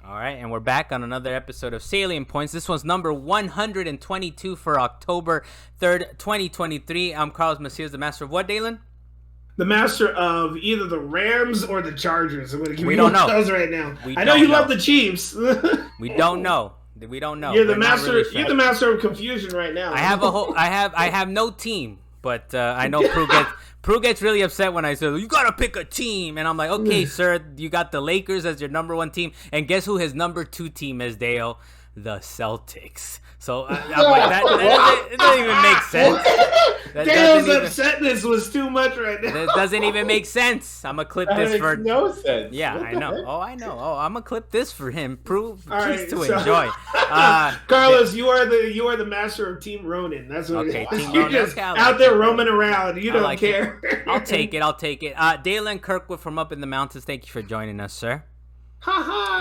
All right, and we're back on another episode of Salient Points. This one's number 122 for October 3rd, 2023. I'm Carlos Macias, the master of what, Dalan? The master of either the Rams or the Chargers. I'm going to give We you don't one of know. those right now. We I know don't you know. love the Chiefs. We don't know. We don't know. You're the We're not master. really sure. You're the master of confusion right now. I have a whole. I have no team, but I know Prue gets really upset when I say you gotta pick a team, and I'm like, okay, sir, you got the Lakers as your number one team, and guess who his number two team is, Dale? The Celtics. So I'm like, it doesn't even make sense. Dale's upsetness was too much right now. That doesn't even make sense. I'm gonna clip that this makes for. no sense. Yeah, I know. Oh, I know. Oh, I'm gonna clip this for him. Prove Right, to enjoy. Carlos, you are the master of Team Ronin. That's what Okay, it is. Team You're Ronin. just Okay, I out like there it. roaming around. You don't like care. I'll take it. Dalan Kirkwood from up in the mountains. Thank you for joining us, sir.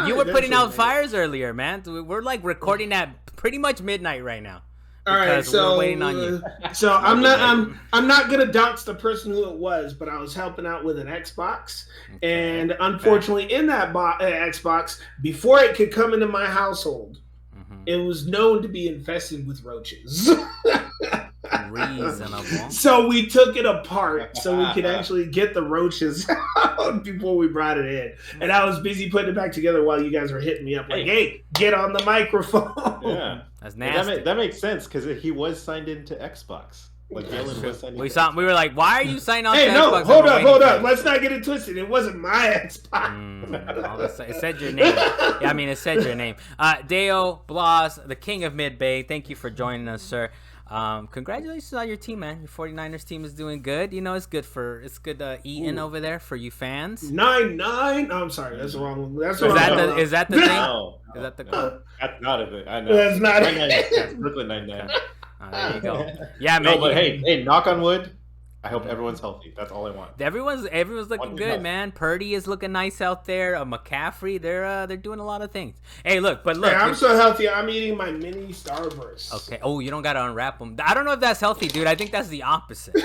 You were putting out fires earlier, man. We're like recording at pretty much midnight right now. All right, so we're waiting on you. So I'm not gonna dox the person who it was, but I was helping out with an Xbox, and unfortunately, in that Xbox, before it could come into my household, it was known to be infested with roaches. Reasonable. So we took it apart so we could actually get the roaches out before we brought it in. And I was busy putting it back together while you guys were hitting me up like, hey, get on the microphone. Yeah. That's nasty. That makes sense because he was signed into Xbox. Like Dalan was signed into we were like, why are you signing on Hey, to no, Xbox? hold up. Let's not get it twisted. It wasn't my Xbox. It said your name. Yeah, I mean, it said your name. Deo Blas, the king of Mid-Bay, thank you for joining us, sir. Congratulations on your team, man. Your 49ers team is doing good. You know, it's good eating over there for you fans. 9-9. Oh, I'm sorry, that's the wrong one. That's Is that the thing? No, Is that the that's not it. I know. That's not it. That's Brooklyn 99. there you go. Yeah, man. No, but hey, knock on wood. I hope everyone's healthy. That's all I want. Everyone's looking good, man. Purdy is looking nice out there. McCaffrey, they're doing a lot of things. Hey, look. Hey, I'm so healthy. I'm eating my mini Starburst. Okay. Oh, you don't gotta unwrap them. I don't know if that's healthy, dude. I think that's the opposite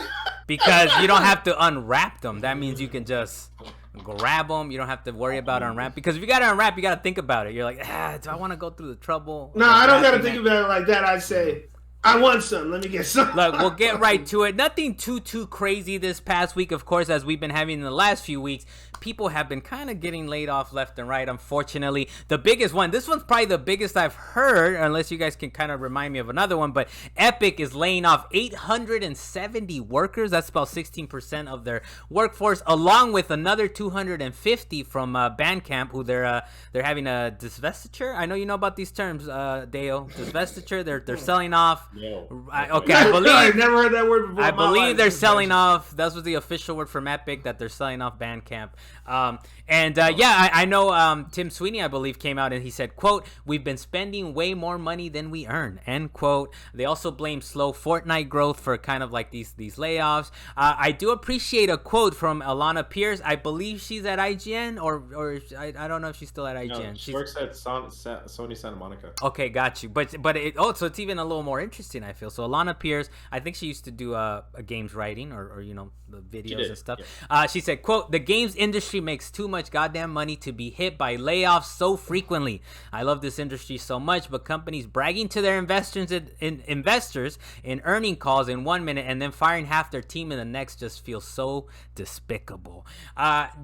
because you don't have to unwrap them. That means you can just grab them. You don't have to worry about unwrap because if you gotta unwrap, you gotta think about it. You're like, do I want to go through the trouble? No, I don't gotta think about it like that. I say, I want some. Let me get some. Look, we'll get right to it. Nothing too crazy this past week, of course, as we've been having in the last few weeks. People have been kind of getting laid off left and right, unfortunately. The biggest one, this one's probably the biggest I've heard, unless you guys can kind of remind me of another one, but Epic is laying off 870 workers. That's about 16% of their workforce, along with another 250 from Bandcamp, who they're having a divestiture. I know you know about these terms, Dale. Divestiture, they're selling off. No. I've never heard that word before. I believe they're selling off. That was the official word from Epic, that they're selling off Bandcamp. I know Tim Sweeney, I believe, came out and he said, quote, "We've been spending way more money than we earn," end quote. They also blame slow Fortnite growth for kind of like these layoffs. I do appreciate a quote from Alana Pierce. I believe she's at IGN or I don't know if she's still at IGN. No, she works at Sony Santa Monica. Okay, got you. But so it's even a little more interesting, I feel. So Alana Pierce, I think she used to do a games writing or you know, the videos and stuff. Yeah. She said, quote, "The games industry makes too much goddamn money to be hit by layoffs so frequently. I love this industry so much, but companies bragging to their investors in earning calls in 1 minute and then firing half their team in the next just feels so despicable."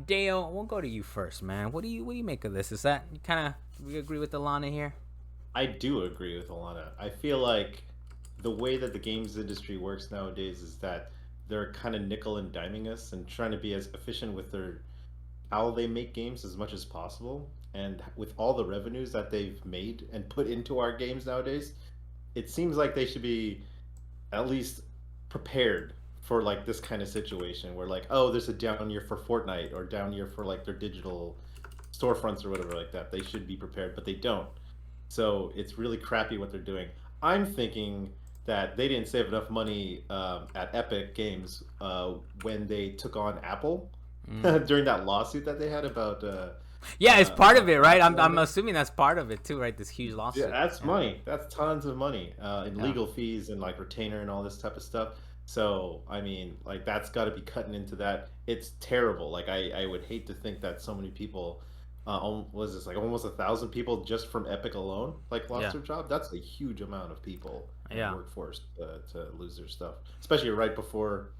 Dale, we'll go to you first, man. What do you make of this? Is that kind of, we agree with Alana here? I do agree with Alana. I feel like the way that the games industry works nowadays is that they're kind of nickel and diming us and trying to be as efficient with how they make games as much as possible. And with all the revenues that they've made and put into our games nowadays, it seems like they should be at least prepared for like this kind of situation where like, oh, there's a down year for Fortnite or down year for like their digital storefronts or whatever like that. They should be prepared, but they don't. So it's really crappy what they're doing. I'm thinking that they didn't save enough money at Epic Games when they took on Apple during that lawsuit that they had about. It's part of it, right? I'm assuming that's part of it too, right? This huge lawsuit. Yeah, that's money. That's tons of money in legal fees and like retainer and all this type of stuff. So I mean, like that's got to be cutting into that. It's terrible. Like I would hate to think that so many people was this like almost 1,000 people just from Epic alone like lost their job? That's a huge amount of people in the workforce to lose their stuff, especially right before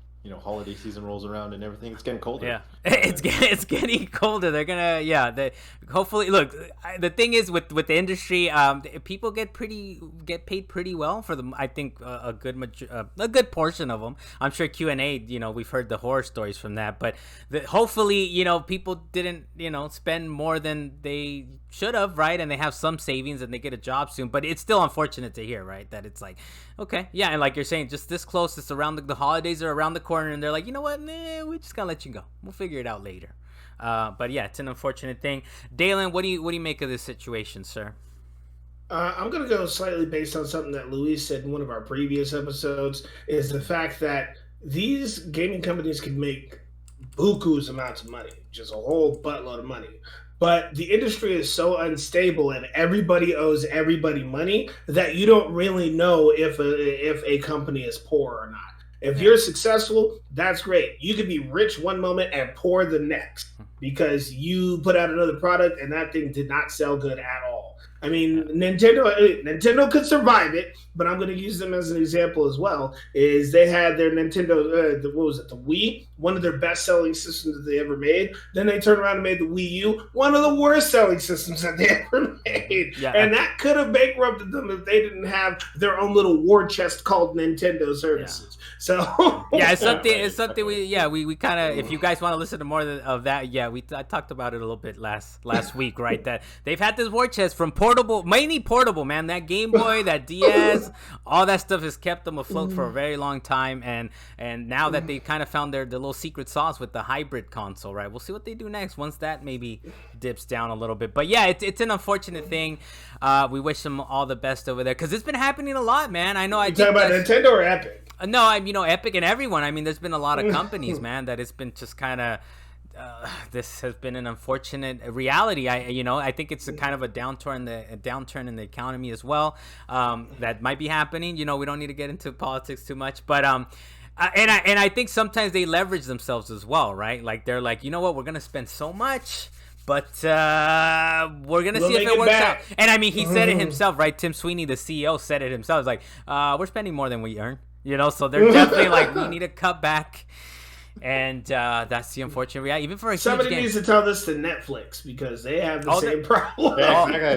holiday season rolls around and everything. It's getting colder. Yeah, it's getting colder. They're gonna hopefully look. The thing is with the industry, people get paid pretty well for them. I think a good portion of them. I'm sure Q&A. We've heard the horror stories from that, but hopefully people didn't spend more than they should have, right? And they have some savings and they get a job soon. But it's still unfortunate to hear, right? That it's like, okay, yeah, and like you're saying, just this close, it's around the holidays are around the corner, and they're like, you know what? Nah, we just gotta let you go. We'll figure it out later. But yeah, it's an unfortunate thing. Dalan, what do you make of this situation, sir? I'm going to go slightly based on something that Luis said in one of our previous episodes, is the fact that these gaming companies can make buku's amounts of money, just a whole buttload of money. But the industry is so unstable and everybody owes everybody money that you don't really know if a company is poor or not. If you're successful, that's great. You could be rich one moment and poor the next because you put out another product and that thing did not sell good at all. I mean, Nintendo could survive it, but I'm going to use them as an example as well. Is they had their Nintendo, the Wii, one of their best-selling systems that they ever made. Then they turned around and made the Wii U, one of the worst-selling systems that they ever made. Yeah. And that could have bankrupted them if they didn't have their own little war chest called Nintendo Services. Yeah. So yeah, it's something we kind of, if you guys want to listen to more of that, I talked about it a little bit last week, right? That they've had this war chest from mainly portable, man. That Game Boy, that DS, all that stuff has kept them afloat for a very long time, and now that they kind of found their little secret sauce with the hybrid console, right? We'll see what they do next once that maybe dips down a little bit. But yeah, it's an unfortunate thing. We wish them all the best over there because it's been happening a lot, man. I know. You talking about Nintendo or Epic? No, Epic and everyone. I mean, there's been a lot of companies, man, that it's been just kind of. This has been an unfortunate reality. I think it's a kind of a downturn in the economy as well. That might be happening. We don't need to get into politics too much, but and I think sometimes they leverage themselves as well, right? Like they're like, you know what, we're gonna spend so much, but we're gonna see if it works out. And I mean, he said it himself, right? Tim Sweeney, the CEO, said it himself. It's like, we're spending more than we earn. So they're definitely like, we need to cut back. And that's the unfortunate reality. Even for somebody needs to tell this to Netflix because they have the same problem.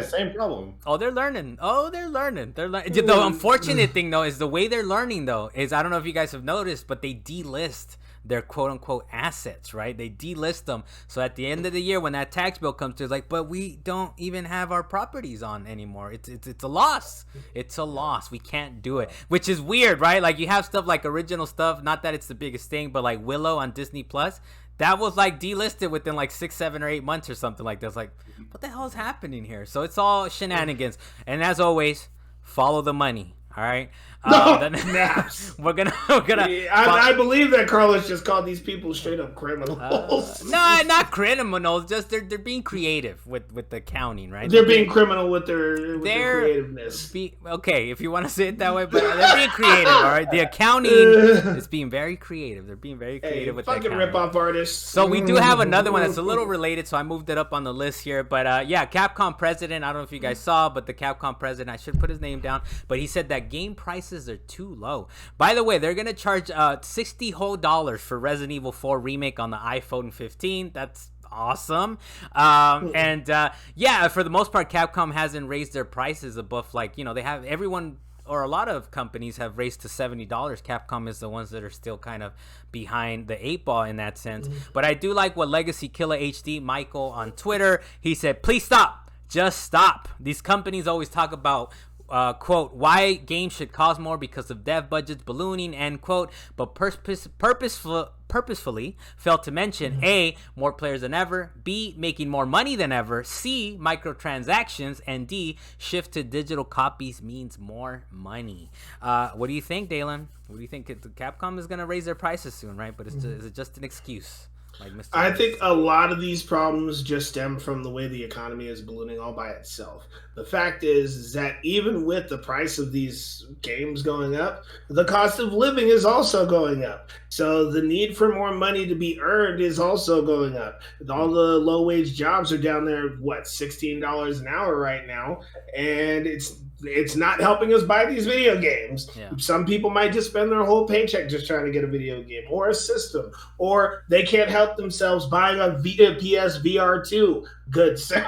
Same problem. They're learning. The unfortunate thing though is the way they're learning though is, I don't know if you guys have noticed, but they delist their quote unquote assets, right? They delist them. So at the end of the year, when that tax bill comes through, it's like, but we don't even have our properties on anymore. It's a loss. It's a loss. We can't do it, which is weird, right? Like you have stuff like original stuff. Not that it's the biggest thing, but like Willow on Disney Plus, that was like delisted within like 6, 7, or 8 months or something like that. It's like, what the hell is happening here? So it's all shenanigans. And as always, follow the money. All right. We're gonna. I believe that Carlos just called these people straight up criminals. No, not criminals. Just they're being creative with the accounting, right? They're being criminal with their creativeness. Okay, if you want to say it that way, but they're being creative. All right, the accounting is being very creative. They're being very creative with fucking rip-off artists. So we do have another one that's a little related. So I moved it up on the list here. But Capcom president. I don't know if you guys saw, but the Capcom president. I should put his name down. But he said that game prices are too low. By the way, they're gonna charge $60 whole for Resident Evil 4 remake on the iPhone 15. That's awesome. For the most part, Capcom hasn't raised their prices above they have everyone. Or a lot of companies have raised to $70. Capcom is the ones that are still kind of behind the 8 ball in that sense. But I do like what Legacy Killer HD Michael on Twitter. He said, "Please stop. Just stop. These companies always talk about." Quote, why games should cost more because of dev budgets ballooning, end quote, but purposefully failed to mention A, more players than ever, B, making more money than ever, C, microtransactions, and D, shift to digital copies means more money. What do you think, Dalan? What do you think? Capcom is going to raise their prices soon, right? But is it just an excuse? Like Mr. I think a lot of these problems just stem from the way the economy is ballooning all by itself. The fact is that even with the price of these games going up, the cost of living is also going up. So the need for more money to be earned is also going up. All the low wage jobs are down there, what, $16 an hour right now, and it's not helping us buy these video games. Yeah. Some people might just spend their whole paycheck just trying to get a video game or a system, or they can't help themselves buying a PS VR2. Good sir.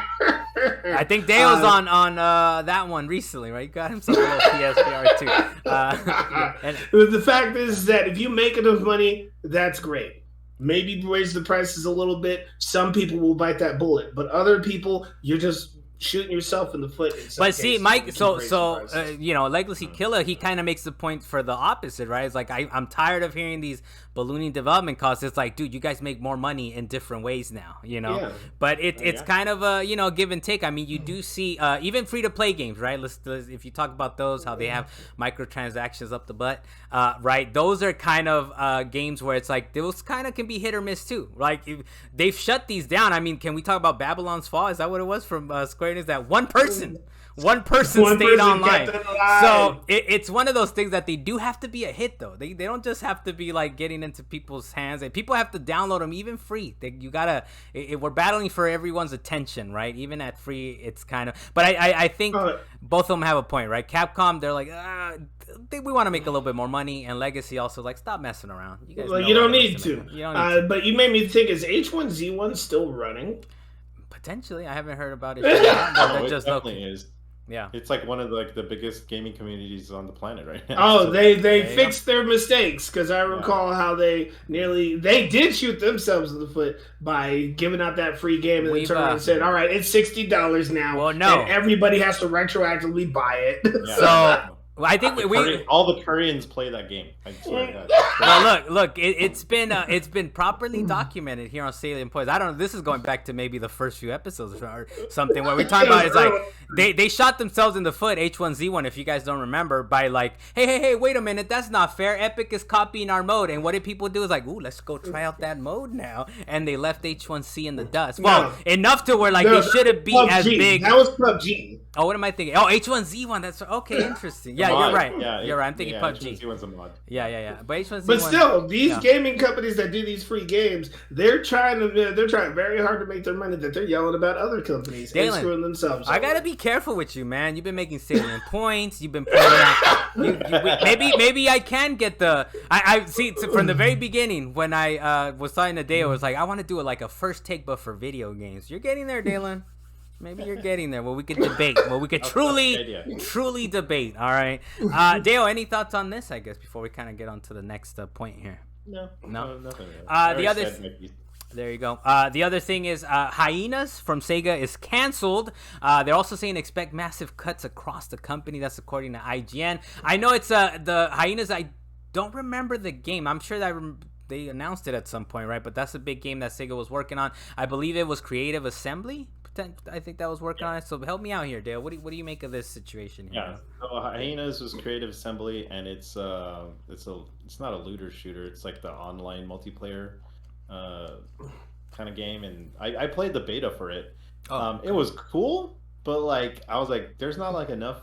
I think Dale's on that one recently, right? He got himself a little PS VR2. And the fact is that if you make enough money, that's great. Maybe raise the prices a little bit. Some people will bite that bullet, but other people, you're just shooting yourself in the foot. But see, Mike, so Legacy Killer, he kind of makes the point for the opposite, right? It's like I'm tired of hearing these ballooning development costs. It's like, dude, you guys make more money in different ways now, Yeah. But it's kind of a give and take. I mean, you do see even free to play games, right? Let's if you talk about those, how they have microtransactions up the butt, right? Those are kind of games where it's like those kind of can be hit or miss too. Like they've shut these down. I mean, can we talk about Babylon's Fall? Is that what it was from Square? Is that one person stayed online. So it's one of those things that they do have to be a hit though. They don't just have to be like getting into people's hands, and people have to download them even free. We're battling for everyone's attention, right? Even at free, it's kind of, but I think both of them have a point, right? Capcom, they're like, we want to make a little bit more money, and Legacy also like, stop messing around. You guys you don't need to. But you made me think, is H1Z1 still running? Potentially, I haven't heard about it. It definitely is. Yeah, it's like one of the biggest gaming communities on the planet right now. Oh, they fixed their mistakes, because I recall how they did shoot themselves in the foot by giving out that free game, and they turned around and said, "All right, it's $60 now." Well, no, and everybody has to retroactively buy it. Yeah. So. I think all the Koreans play that game. I swear to God. Well, look, it's been properly documented here on Salient Points. I don't know. This is going back to maybe the first few episodes or something where we talk about it's like they shot themselves in the foot. H1Z1, if you guys don't remember, by like, hey, wait a minute, that's not fair. Epic is copying our mode, and what did people do? Is like, ooh, let's go try out that mode now, and they left H1C in the dust. Well, enough to where like they shouldn't be as big. That was PUBG. Oh, what am I thinking? Oh, H1Z1. That's okay. Interesting. Yeah, you're right. Yeah, you're right. I'm thinking PUBG. H1Z1's a mod. Yeah. But H1Z1. But still, these gaming companies that do these free games, they're trying very hard to make their money. That they're yelling about other companies and screwing themselves. I gotta be careful with you, man. You've been making Salient Points. You've been putting out. Maybe I can get the. I see from the very beginning when I was talking to Dale. I was like, I want to do like a first take, but for video games. You're getting there, Dalan. Maybe you're getting there. Well, we could debate. Well, we could truly debate. All right. Dale, any thoughts on this, I guess, before we kind of get on to the next point here? No, nothing. There you go. The other thing is Hyenas from SEGA is canceled. They're also saying expect massive cuts across the company. That's according to IGN. I know it's the Hyenas. I don't remember the game. I'm sure that they announced it at some point, right? But that's a big game that SEGA was working on. I believe it was Creative Assembly. I think that was working on it. So help me out here, Dale. What do you make of this situation here? Yeah, so Hyenas was Creative Assembly, and it's not a looter shooter. It's like the online multiplayer kind of game, and I played the beta for it. It was cool, but like I was like, there's not like enough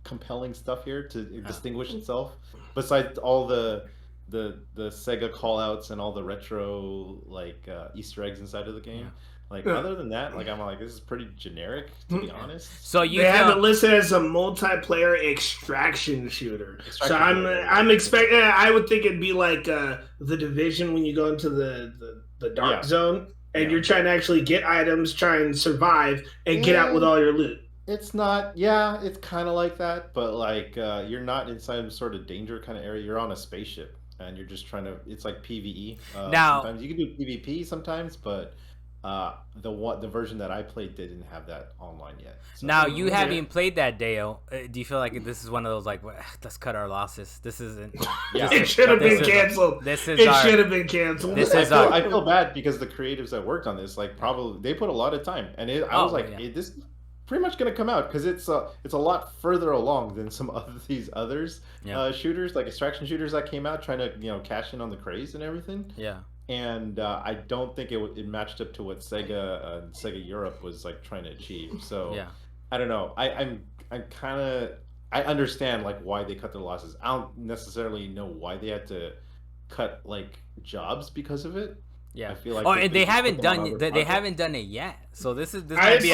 compelling stuff here to distinguish itself. Besides all the SEGA callouts and all the retro like Easter eggs inside of the game. Yeah. Like other than that, like I'm like, this is pretty generic, to be honest. So they have it listed as a multiplayer extraction shooter. So I'm expecting. I would think it'd be like the Division when you go into the dark zone and you're trying to actually get items, try and survive, and get out with all your loot. It's not. Yeah, it's kind of like that, but like you're not in some sort of danger kind of area. You're on a spaceship and you're just trying to. It's like PVE. Now sometimes you can do PvP sometimes, but. The version that I played didn't have that online yet. So, now you haven't played that, Dale. Do you feel like this is one of those like, let's cut our losses? This isn't. It should have been canceled. It should have been canceled. I feel bad because the creatives that worked on this, like, probably they put a lot of time, and I was like, this is pretty much gonna come out because it's a lot further along than some of these others shooters, like extraction shooters that came out trying to cash in on the craze and everything. Yeah. and I don't think it matched up to what Sega Europe was like trying to achieve. So Yeah. I don't know. I'm kind of, I understand like why they cut their losses. I don't necessarily know why they had to cut like jobs because of it. Yeah. I feel like And they haven't done they haven't done it yet. So this might be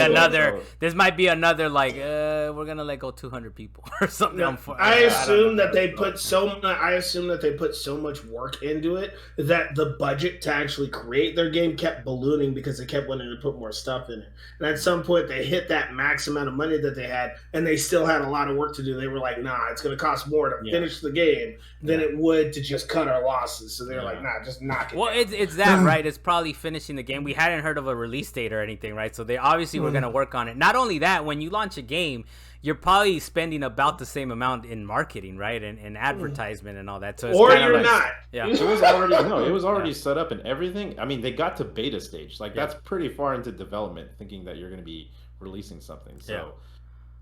another like we're gonna let go 200 people or something. No, I assume that they put so much work into it that the budget to actually create their game kept ballooning because they kept wanting to put more stuff in it. And at some point they hit that max amount of money that they had, and they still had a lot of work to do. They were like, nah, it's gonna cost more to finish the game than it would to just cut our losses. So they're like, nah, just knock it. Well, down. it's that, right? It's probably finishing the game. We hadn't heard of a release date or anything, right? So they obviously were going to work on it. Not only that, when you launch a game, you're probably spending about the same amount in marketing, right? And advertisement and all that. So it's or kind you're of like, not. Yeah. It was already set up and everything. I mean, they got to beta stage. Like that's pretty far into development, thinking that you're going to be releasing something. So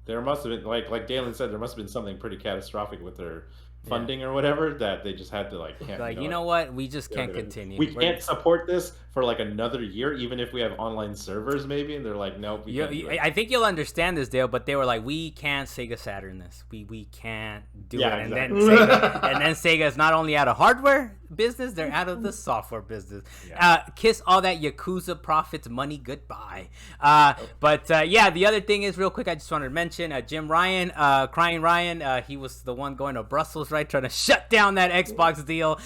there must have been, like Dalan said, there must have been something pretty catastrophic with their funding or whatever that they just had to like you know what, we just can't continue. We can't support this for like another year, even if we have online servers maybe. And they're like, nope. I think you'll understand this, Dale, but they were like, we can't Sega Saturn this. We can't do it. Exactly. And then Sega's not only out of hardware business, they're out of the software business. Kiss all that Yakuza profits money goodbye. But the other thing is, real quick, I just wanted to mention Jim Ryan, Crying Ryan. He was the one going to Brussels, right, trying to shut down that Xbox deal.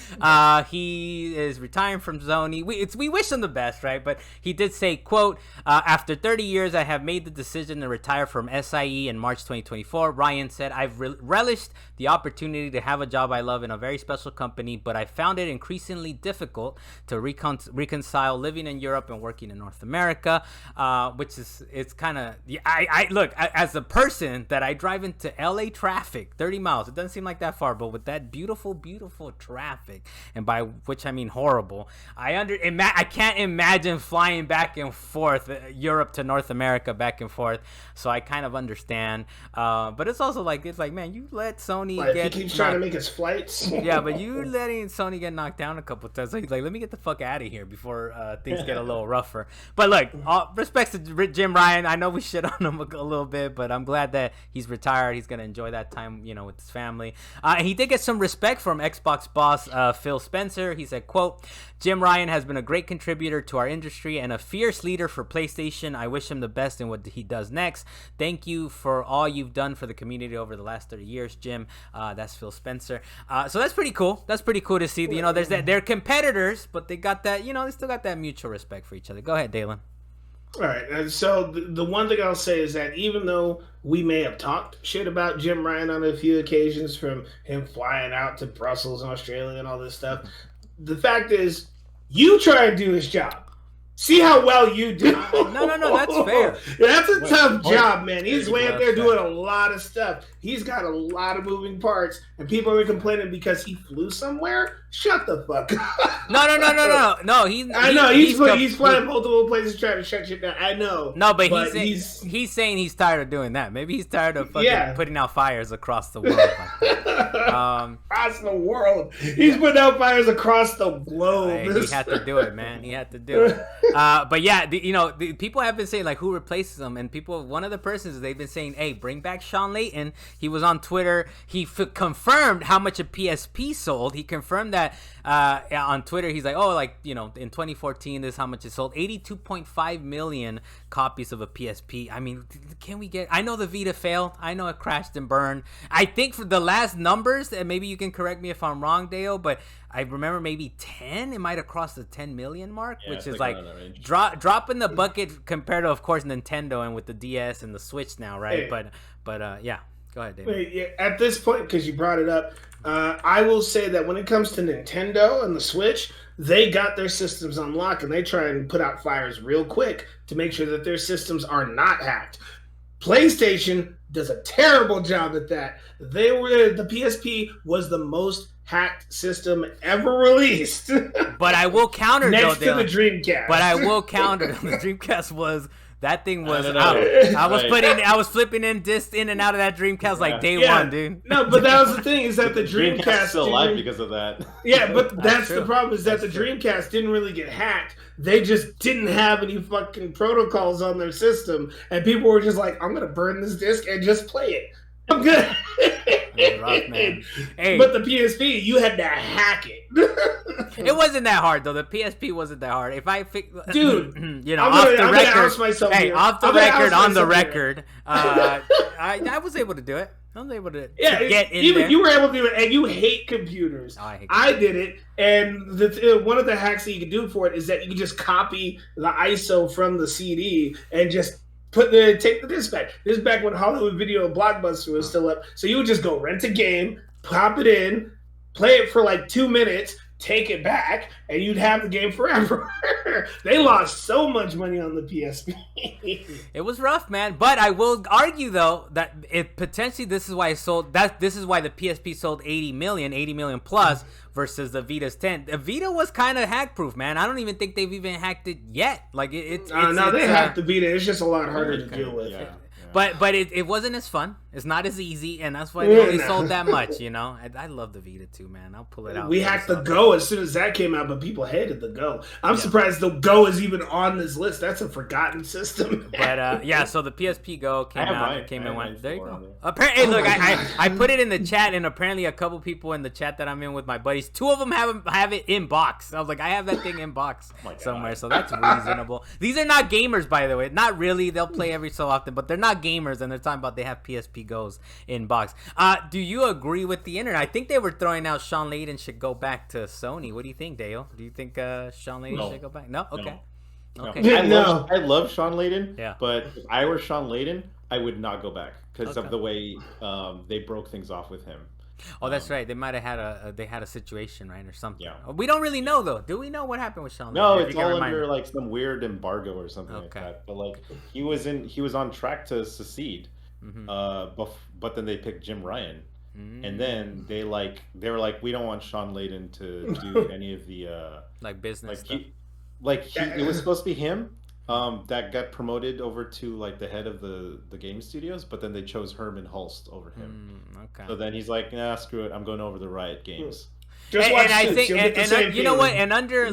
He is retiring from Sony. We wish him the best, right? But he did say, quote, after 30 years, I have made the decision to retire from SIE in March 2024. Ryan said, I've relished the opportunity to have a job I love in a very special company, but I found it increasingly difficult to reconcile living in Europe and working in North America, which is, it's kind of, I look, as a person that I drive into LA traffic, 30 miles, it doesn't seem like that far, but with that beautiful, beautiful traffic, and by which I mean horrible, I can't imagine flying back and forth, Europe to North America back and forth, so I kind of understand, but it's also like, man, you let Sony get... He keeps trying to make his flights. Yeah, but you letting Sony get knocked down a couple times, like let me get the fuck out of here before things get a little rougher. But look, all respects to Jim Ryan, I know we shit on him a little bit, but I'm glad that he's retired. He's gonna enjoy that time, with his family. He did get some respect from Xbox boss Phil Spencer. He said, quote, Jim Ryan has been a great contributor to our industry and a fierce leader for PlayStation. I wish him the best in what he does next. Thank you for all you've done for the community over the last 30 years, Jim. That's Phil Spencer. So that's pretty cool. That's pretty cool to see. There's that they're competitors, but they got that, they still got that mutual respect for each other. Go ahead, Dalan. All right, and so the one thing I'll say is that even though we may have talked shit about Jim Ryan on a few occasions, from him flying out to Brussels and Australia and all this stuff, the fact is, you try and do his job. See how well you do. No, that's fair. That's a tough job, man. He's way up there doing a lot of stuff. He's got a lot of moving parts, and people are complaining because he flew somewhere. Shut the fuck up. No. I know he's flying multiple places trying to shut shit down. I know. No, but he's saying he's tired of doing that. Maybe he's tired of fucking putting out fires across the world. Across the world. He's putting out fires across the globe. He had to do it, man. He had to do it. But yeah, the people have been saying like who replaces him, and one of the persons they've been saying, hey, bring back Shawn Layten. He was on Twitter. He confirmed how much a PSP sold. He confirmed that on Twitter. He's like, in 2014, this is how much it sold. 82.5 million copies of a PSP. I mean, can we get? I know the Vita failed. I know it crashed and burned. I think for the last numbers, and maybe you can correct me if I'm wrong, Dale, but I remember maybe 10. It might have crossed the 10 million mark, which is like drop in the bucket compared to, of course, Nintendo and with the DS and the Switch now, right? Hey. But yeah. Go ahead, David. At this point, because you brought it up, I will say that when it comes to Nintendo and the Switch, they got their systems on lock, and they try and put out fires real quick to make sure that their systems are not hacked. PlayStation does a terrible job at that. The PSP was the most hacked system ever released. But I will counter next though, to the Dreamcast. But I will counter. The Dreamcast was That thing was out. I was flipping in discs in and out of that Dreamcast like day one, dude. No, but that was the thing, is that the Dreamcast is still alive because of that. Yeah, but that's the problem, is that the Dreamcast didn't really get hacked. They just didn't have any fucking protocols on their system, and people were just like, I'm gonna burn this disc and just play it. I'm good. Rough, man. Hey. But the PSP, you had to hack it. It wasn't that hard though. The PSP wasn't that hard. If I dude, you know, off the record, on the record, I was able to do it. I was able to get in there. You were able to do it, and you hate computers. Oh, I hate computers. I did it, and one of the hacks that you can do for it is that you can just copy the ISO from the CD and just take the disc back. This is back when Hollywood Video and Blockbuster was still up. So you would just go rent a game, pop it in, play it for like 2 minutes, take it back, and you'd have the game forever. They lost so much money on the PSP. It was rough, man. But I will argue though that potentially this is why the PSP sold 80 million plus versus the Vita's 10. The Vita was kind of hack proof, man. I don't even think they've even hacked it yet. Like they hacked the Vita. It's just a lot harder to deal with. Yeah. But it wasn't as fun. It's not as easy, and that's why they only sold that much, you know? I love the Vita too, man. I'll pull it out. We hacked the Go as soon as that came out, but people hated the Go. I'm surprised the Go is even on this list. That's a forgotten system. But so the PSP Go came and went. There you go. Apparently, look, I put it in the chat, and apparently a couple people in the chat that I'm in with my buddies, 2 of them have it in box. I was like, I have that thing in box somewhere, so that's reasonable. These are not gamers, by the way. Not really. They'll play every so often, but they're not gamers, and they're talking about they have PSP Goes in box. Do you agree with the internet? I think they were throwing out Shawn Layten should go back to Sony. What do you think, Dale? Do you think Shawn Layten should go back? No? Okay. No. Okay. I love Shawn Layten, but if I were Shawn Layten, I would not go back because of the way they broke things off with him. Oh, that's right. They might have had a situation, right, or something. Yeah. We don't really know though. Do we know what happened with Shawn? No, it's all under like some weird embargo or something like that. But like he was on track to secede, but then they picked Jim Ryan, and then they were like, we don't want Shawn Layten to do any of the like business stuff. It was supposed to be him. That got promoted over to like the head of the game studios, but then they chose Herman Hulst over him. So then he's like, nah, screw it, I'm going over to Riot Games. You know what? And under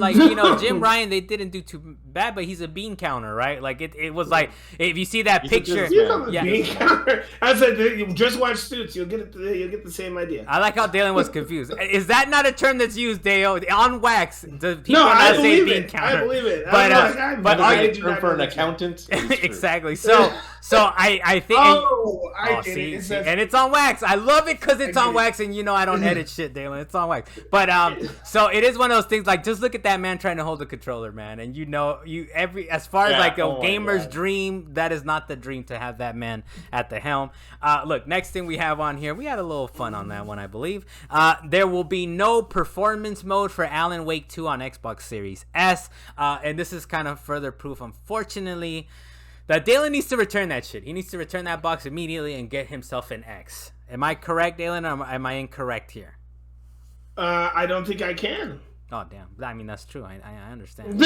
Jim Ryan, they didn't do too bad, but he's a bean counter, right? Like it was like if you see that picture, bean counter. I said, just watch Suits, you'll get the same idea. I like how Dalan was confused. Is that not a term that's used, Dale? On wax, I believe it. I believe it. But are you term for an accountant? Exactly. So I think. I get it. And it's on wax. I love it because it's on wax, and I don't edit shit, Dalan. It's on wax. But so it is one of those things. Like, just look at that man trying to hold the controller, man, and as far as like a gamer's dream, that is not the dream to have that man at the helm. Look, next thing we have on here, we had a little fun on that one, I believe. There will be no performance mode for Alan Wake 2 on Xbox Series S, and this is kind of further proof, unfortunately, that Dalan needs to return that shit. He needs to return that box immediately and get himself an X. Am I correct, Dalan, or am I incorrect here? I don't think I can. Oh, damn. I mean, that's true. I understand.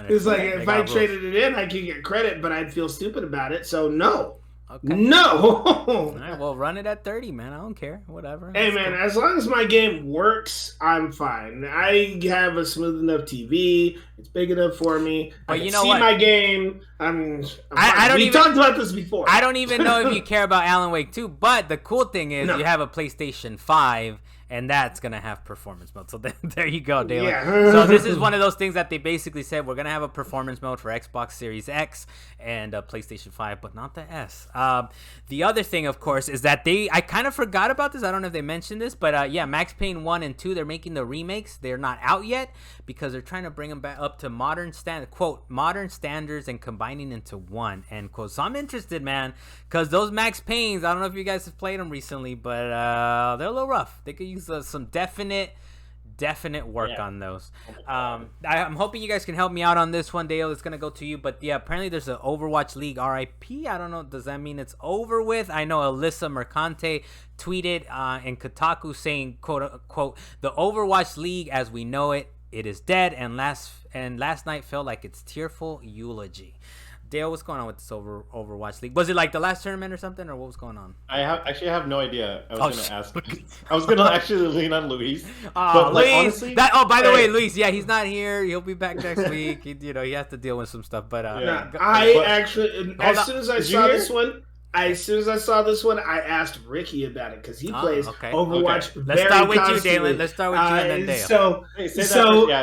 It's like if I traded it in, I could get credit, but I'd feel stupid about it. So, no. Okay. No. All right, well, run it at 30, man. I don't care. Whatever. Hey, man, as long as my game works, I'm fine. I have a smooth enough TV. It's big enough for me. But I can see my game. We talked about this before. I don't even know if you care about Alan Wake 2, but the cool thing is you have a PlayStation 5, and that's going to have performance mode. So there you go, Dalan. Yeah. So this is one of those things that they basically said, we're going to have a performance mode for Xbox Series X and PlayStation 5, but not the S. The other thing, of course, is that I kind of forgot about this. I don't know if they mentioned this, but Max Payne 1 and 2, they're making the remakes. They're not out yet because they're trying to bring them back up to modern standards and combining into one, end quote. So I'm interested, man, because those Max Paynes, I don't know if you guys have played them recently, but they're a little rough. They could use some definite work on those. I'm hoping you guys can help me out on this one, Dale. It's gonna go to you, but apparently there's an Overwatch League R.I.P. I don't know, does that mean it's over with? I know Alyssa Mercante tweeted in Kotaku saying, quote unquote, the Overwatch League as we know it is dead, and last night felt like its tearful eulogy. Dale, what's going on with this Overwatch League? Was it like the last tournament or something, or what was going on? I have no idea. I was going to ask. I was going to actually lean on Luis. But Luis, honestly, by the way, Luis, yeah, he's not here. He'll be back next week. He has to deal with some stuff. But as soon as I saw this one, I asked Ricky about it because he plays Overwatch. Okay. Let's start with you, Dalan. Let's start with you and then Dale.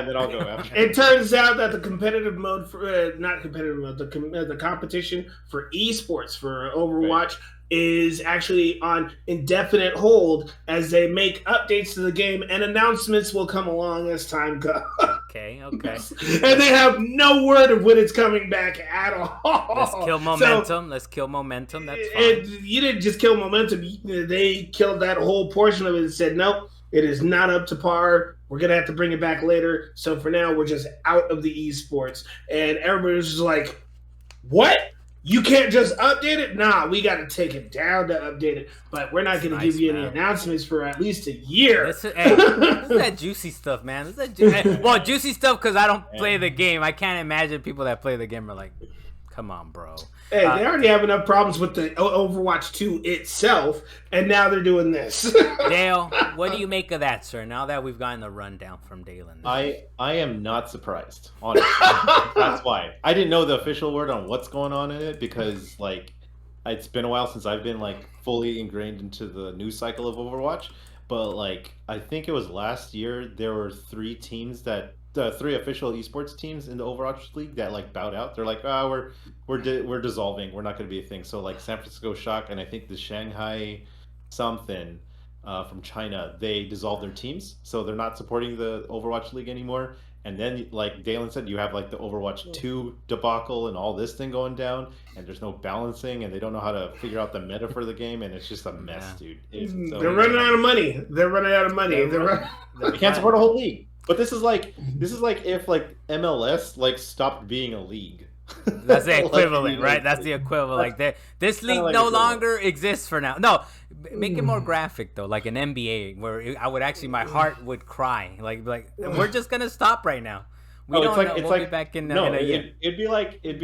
Then I'll go after. It turns out that the competitive mode the competition for esports for Overwatch is actually on indefinite hold as they make updates to the game, and announcements will come along as time goes. Okay. And they have no word of when it's coming back at all. Let's kill momentum. That's fine. You didn't just kill momentum. They killed that whole portion of it and said, nope, it is not up to par. We're going to have to bring it back later. So for now, we're just out of the esports. And everybody's just like, what? You can't just update it? Nah, we got to take it down to update it. But we're not going to give you any announcements for at least a year. This is that juicy stuff, man. Juicy stuff because I don't play the game. I can't imagine people that play the game are like, come on, bro. Hey, they already have enough problems with the Overwatch 2 itself, and now they're doing this. Dale, what do you make of that, sir, now that we've gotten the rundown from Dalan? I am not surprised, honestly. That's why. I didn't know the official word on what's going on in it because, it's been a while since I've been, fully ingrained into the news cycle of Overwatch. But, I think it was last year there were three official esports teams in the Overwatch League that bowed out. They're like, we're dissolving. We're not going to be a thing. So San Francisco Shock and I think the Shanghai something from China, they dissolved their teams. So they're not supporting the Overwatch League anymore. And then, Dalan said, you have the Overwatch 2 debacle and all this thing going down, and there's no balancing, and they don't know how to figure out the meta for the game, and it's just a mess, dude. They're running out of money. They can't support a whole league. But this is like if MLS stopped being a league. That's the equivalent, right? That's the equivalent. This league no longer exists for now. No, make it more graphic though, like an NBA, where I would actually, my heart would cry. Like we're just gonna stop right now. We'll be back in a year. It'd be like if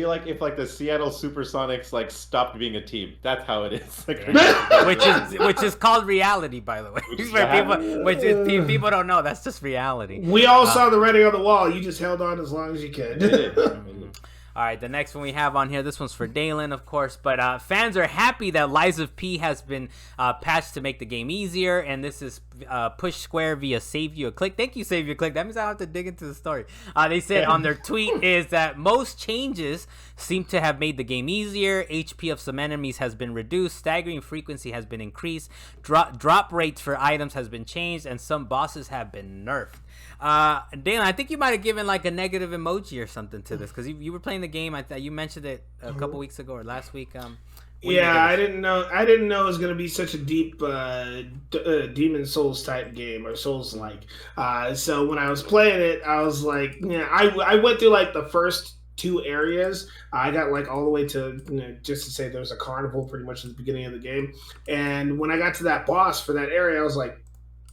the Seattle Supersonics stopped being a team. That's how it is. Which is called reality, by the way. People don't know. That's just reality. We all saw the writing on the wall. You just held on as long as you could. All right, the next one we have on here, this one's for Dalan, of course, but fans are happy that Lies of P has been patched to make the game easier, and this is Push Square via Save You a Click. Thank you, Save You a Click. That means I don't have to dig into the story. They said on their tweet is that most changes seem to have made the game easier. HP of some enemies has been reduced. Staggering frequency has been increased. Drop rates for items has been changed, and some bosses have been nerfed. Dalan, I think you might have given a negative emoji or something to this because you were playing the game. You mentioned it a couple weeks ago or last week. I didn't know it was going to be such a deep Demon Souls type game or Souls like. So when I was playing it, I was like, I went through the first two areas. I got all the way to just to say there's a carnival pretty much at the beginning of the game, and when I got to that boss for that area, I was like,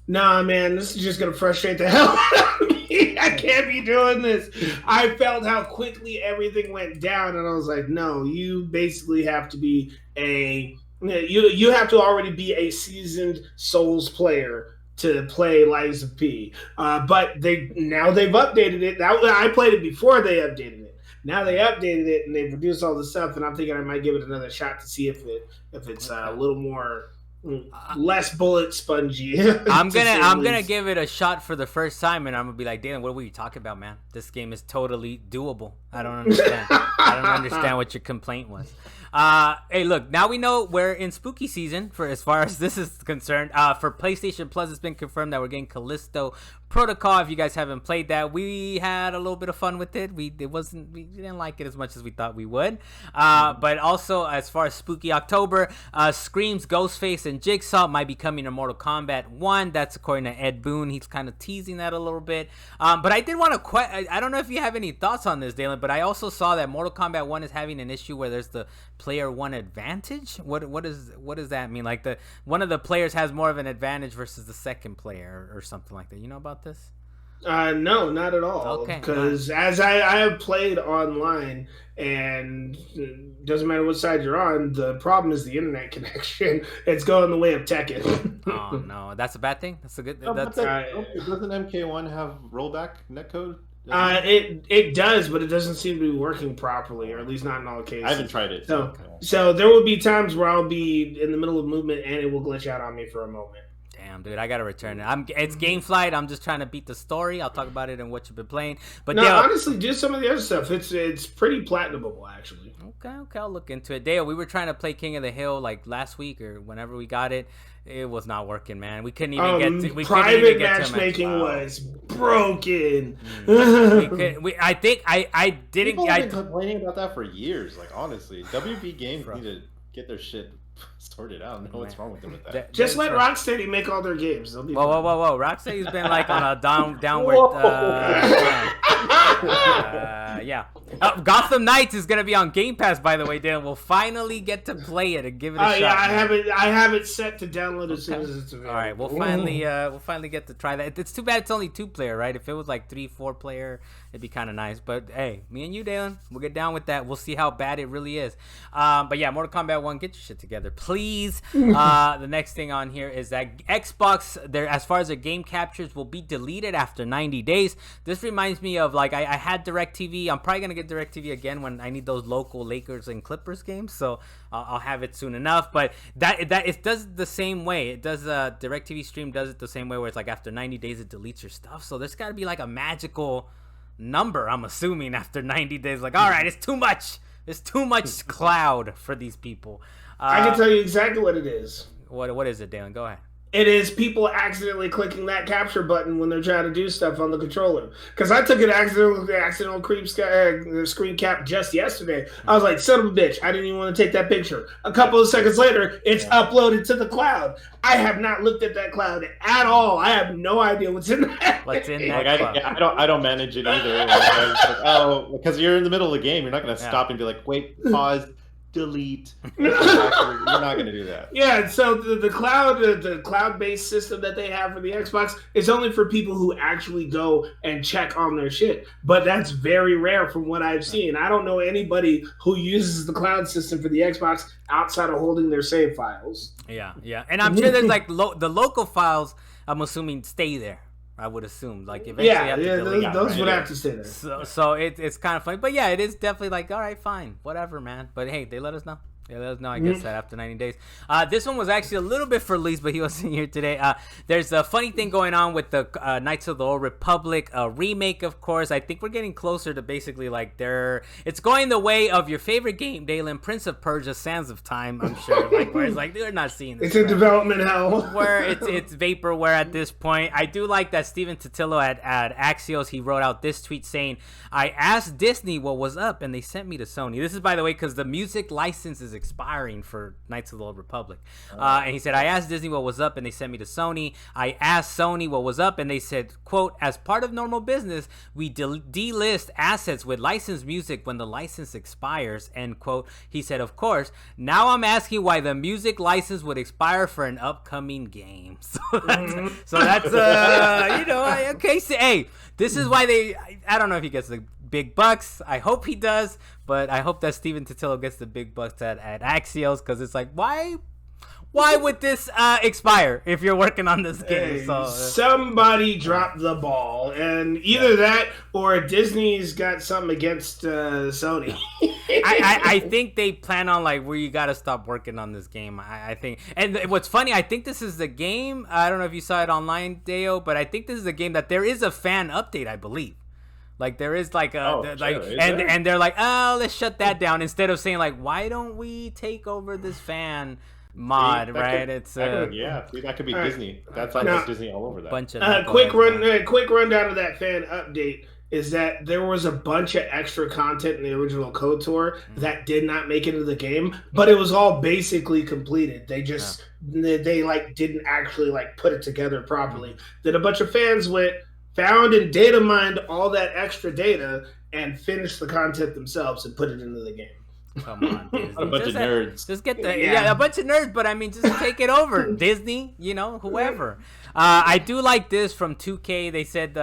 nah, man, this is just going to frustrate the hell out of me. I can't be doing this. I felt how quickly everything went down, and I was like, no, you basically have to be you have to already be a seasoned Souls player to play Lies of P. But they've updated it. I played it before they updated it. Now they updated it, and they've reduced all the stuff, and I'm thinking I might give it another shot to see if it's a little more... less bullet spongy. I'm gonna give it a shot for the first time, and I'm gonna be like, Dalan, what were you talking about, man? This game is totally doable. I don't understand. I don't understand what your complaint was. Hey, look, now we know we're in spooky season for as far as this is concerned. For PlayStation Plus, it's been confirmed that we're getting Callisto Protocol. If you guys haven't played that, we had a little bit of fun with it. We didn't like it as much as we thought we would. But also, as far as spooky October, Scream's Ghostface and Jigsaw might be coming to Mortal Kombat 1. That's according to Ed Boon. He's kind of teasing that a little bit. But I did want to I don't know if you have any thoughts on this, Dalan, but I also saw that Mortal Kombat 1 is having an issue where there's the player one advantage. What does that mean? One of the players has more of an advantage versus the second player or something like that. You know about this? No, not at all. Okay. Because as I have played online, and it doesn't matter what side you're on, the problem is the internet connection. It's going the way of Tekken. Oh no, that's a bad thing. That's a good. That's doesn't MK1 have rollback netcode? It does, but it doesn't seem to be working properly, or at least not in all cases. I haven't tried it. So there will be times where I'll be in the middle of movement and it will glitch out on me for a moment. Damn, dude, I gotta return it. It's Gameflight. I'm just trying to beat the story. I'll talk about it and what you've been playing. But no, honestly, just some of the other stuff. It's pretty platinumable, actually. Okay, I'll look into it. Dale, we were trying to play King of the Hill like last week or whenever we got it. It was not working, man. We couldn't even get to private matchmaking was broken. I think I didn't. People have been complaining about that for years. Like honestly, WB Games need to get their shit sorted out. I don't know what's wrong with them with that. Just let Rocksteady make all their games. They'll be whoa! Rocksteady's been like on a downward. Yeah. Gotham Knights is gonna be on Game Pass, by the way, Dan. We'll finally get to play it and give it a shot. Yeah, I have it set to download as soon as it's available. All right, we'll finally get to try that. It's too bad it's only 2-player, right? If it was like 3-4 player, it'd be kind of nice. But hey, me and you, Dalan, we'll get down with that. We'll see how bad it really is. But yeah, Mortal Kombat 1, get your shit together, please. The next thing on here is that Xbox, as far as their game captures, will be deleted after 90 days. This reminds me of like I had DirecTV. I'm probably gonna get DirecTV again when I need those local Lakers and Clippers games. So I'll have it soon enough. But that it does the same way. It does DirecTV Stream does it the same way where it's like after 90 days it deletes your stuff. So there's got to be like a magical number, I'm assuming, after 90 days. Like, all right, it's too much. It's too much cloud for these people. I can tell you exactly what it is. What is it, Dalan? Go ahead. It is people accidentally clicking that capture button when they're trying to do stuff on the controller. Because I took an accidental screen cap just yesterday. I was like, son of a bitch, I didn't even want to take that picture. A couple of seconds later, it's uploaded to the cloud. I have not looked at that cloud at all. I have no idea what's in that. What's in that cloud? I don't manage it either. Because you're in the middle of the game. You're not going to stop and be like, wait, pause. Delete. You're not going to do that. Yeah, so the cloud-based system that they have for the Xbox is only for people who actually go and check on their shit. But that's very rare from what I've seen. I don't know anybody who uses the cloud system for the Xbox outside of holding their save files. Yeah. And I'm sure there's like the local files, I'm assuming, stay there. I would assume, like, eventually those would have to stay there. So it's kind of funny, but yeah, it is definitely like, all right, fine, whatever, man. But hey, they let us know. Yeah, let us know, I guess, that after 90 days. This one was actually a little bit for Lee's, but he wasn't here today. There's a funny thing going on with the Knights of the Old Republic remake, of course. I think we're getting closer to basically, like, it's going the way of your favorite game, Dalan, Prince of Persia, Sands of Time, I'm sure. Like, where it's like, they're not seeing this. It's in development hell. Where it's vaporware at this point. I do like that Steven Totillo at Axios, he wrote out this tweet saying, I asked Disney what was up, and they sent me to Sony. This is, by the way, because the music license is expiring for Knights of the Old Republic. And he said, I asked Disney what was up, and they sent me to Sony. I asked Sony what was up, and they said, quote, as part of normal business, we delist assets with licensed music when the license expires, end quote. He said, of course, now I'm asking why the music license would expire for an upcoming game. So that's okay. So, hey, this is why I don't know if he gets the big bucks. I hope he does, but I hope that Steven Totillo gets the big bucks at Axios, because it's like, why would this expire if you're working on this game? So somebody dropped the ball, and either that or Disney's got something against Sony. I think they plan on like where you got to stop working on this game. I think, and what's funny, I think this is the game. I don't know if you saw it online, Deo, but I think this is the game that there is a fan update, I believe. Like there is like and they're like, oh, let's shut that down, instead of saying like, why don't we take over this fan mod, right? That could be Disney. That's like Disney all over that. Bunch of quick rundown of that fan update is that there was a bunch of extra content in the original KOTOR that did not make it into the game, but it was all basically completed. They just they like didn't actually like put it together properly. Then a bunch of fans found and data mined all that extra data and finished the content themselves and put it into the game. Come on, Disney. A bunch of nerds. Just get a bunch of nerds, but I mean, just take it over, Disney. Whoever. I do like this from 2K. They said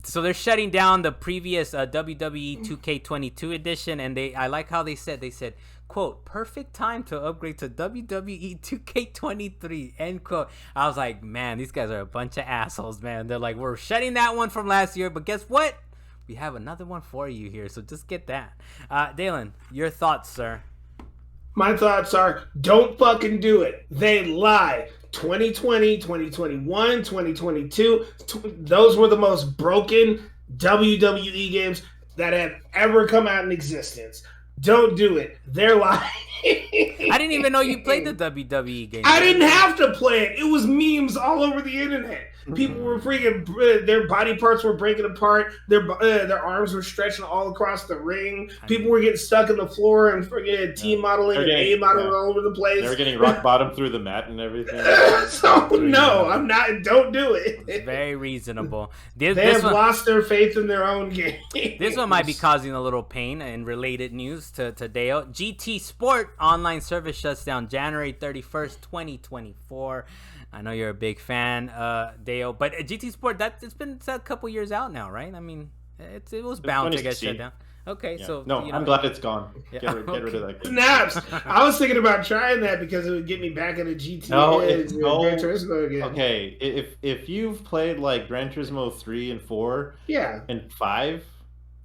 So they're shutting down the previous WWE 2K22 edition, and I like how they said, quote, perfect time to upgrade to WWE 2K23, end quote. I was like, man, these guys are a bunch of assholes, man. They're like, we're shutting that one from last year, but guess what? We have another one for you here, so just get that. Dalan, your thoughts, sir? My thoughts are, don't fucking do it. They lie. 2020, 2021, 2022, those were the most broken WWE games that have ever come out in existence. Don't do it. They're lying. I didn't even know you played the WWE game. I didn't have to play it. It was memes all over the internet. People were freaking, their body parts were breaking apart. Their arms were stretching all across the ring. People were getting stuck in the floor and freaking T modeling and A modeling all over the place. They were getting rock bottom through the mat and everything. So no, I'm not. Don't do it. It's very reasonable. They have lost their faith in their own game. This one might be causing a little pain. And related news to Deo, GT Sport online service shuts down January 31st, 2024. I know you're a big fan, Deo, but GT Sport, it's been a couple years out now, right? I mean, it was bound to get shut down. Okay, yeah. So no, I'm glad it's gone. Yeah. Get rid of that game. Snaps! I was thinking about trying that because it would get me back into GT. Gran Turismo again. Okay, if you've played like Gran Turismo 3 and 4, and 5,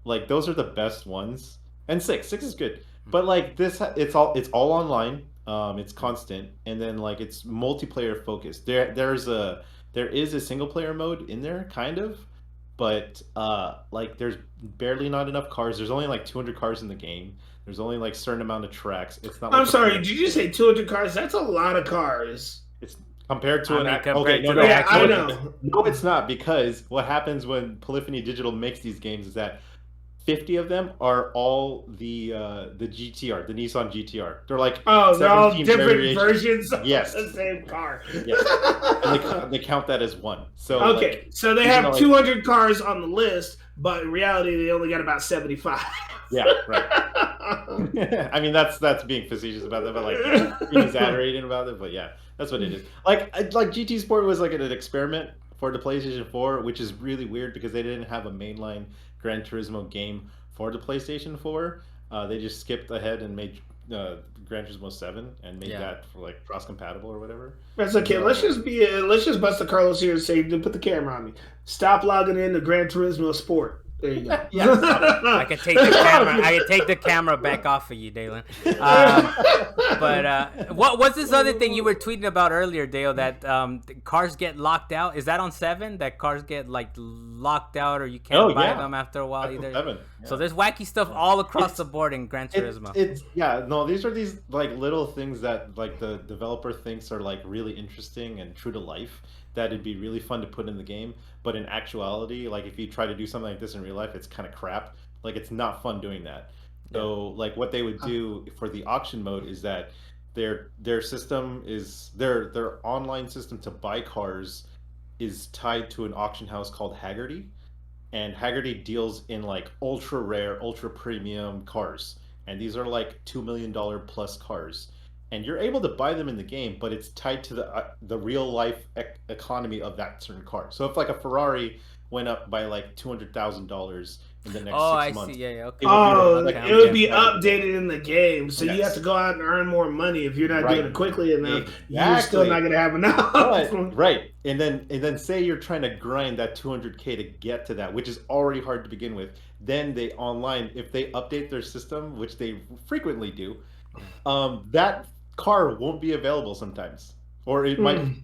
like those are the best ones, and 6 is good, but like this, it's all online. It's constant, and then like it's multiplayer focused. There is a single player mode in there, kind of, but like there's barely not enough cars. There's only like 200 cars in the game. There's only like certain amount of tracks. It's not. I'm sorry. Did you say 200 cars? That's a lot of cars. It's compared to I know. No, it's not, because what happens when Polyphony Digital makes these games is that 50 of them are all the GTR, the Nissan GTR. They're like they're all different versions of the same car. Yes, and they count that as one. So okay, so they have 200 cars on the list, but in reality they only got about 75. Yeah, right. I mean that's being facetious about that, but like being exaggerating about it. But yeah, that's what it is. Like GT Sport was like an experiment for the PlayStation 4, which is really weird because they didn't have a mainline Gran Turismo game for the PlayStation 4. They just skipped ahead and made Gran Turismo 7 and made that for like cross-compatible or whatever. That's okay. Let's just bust the Carlos here and say, put the camera on me. Stop logging in to Gran Turismo Sport. There you go. I can take the camera. I can take the camera back off of you, Dalan. But what's this other thing you were tweeting about earlier, Dale? That cars get locked out. Is that on 7? That cars get like locked out, or you can't buy them after a while either. 7. Yeah. So there's wacky stuff all across the board in Gran Turismo. These are these like little things that like the developer thinks are like really interesting and true to life, that it'd be really fun to put in the game, but in actuality, like if you try to do something like this in real life, it's kind of crap. Like it's not fun doing that. So like what they would do for the auction mode is that their system is their online system to buy cars is tied to an auction house called Haggerty, and Haggerty deals in like ultra rare, ultra premium cars, and these are like $2 million plus cars. And you're able to buy them in the game, but it's tied to the real life economy of that certain car. So if like a Ferrari went up by like $200,000 in the next 6 months, it would be updated in the game. So you have to go out and earn more money. If you're not doing it quickly enough, you're still not going to have enough. Right. And then say you're trying to grind that 200K to get to that, which is already hard to begin with. Then they online, if they update their system, which they frequently do, that car won't be available sometimes, or it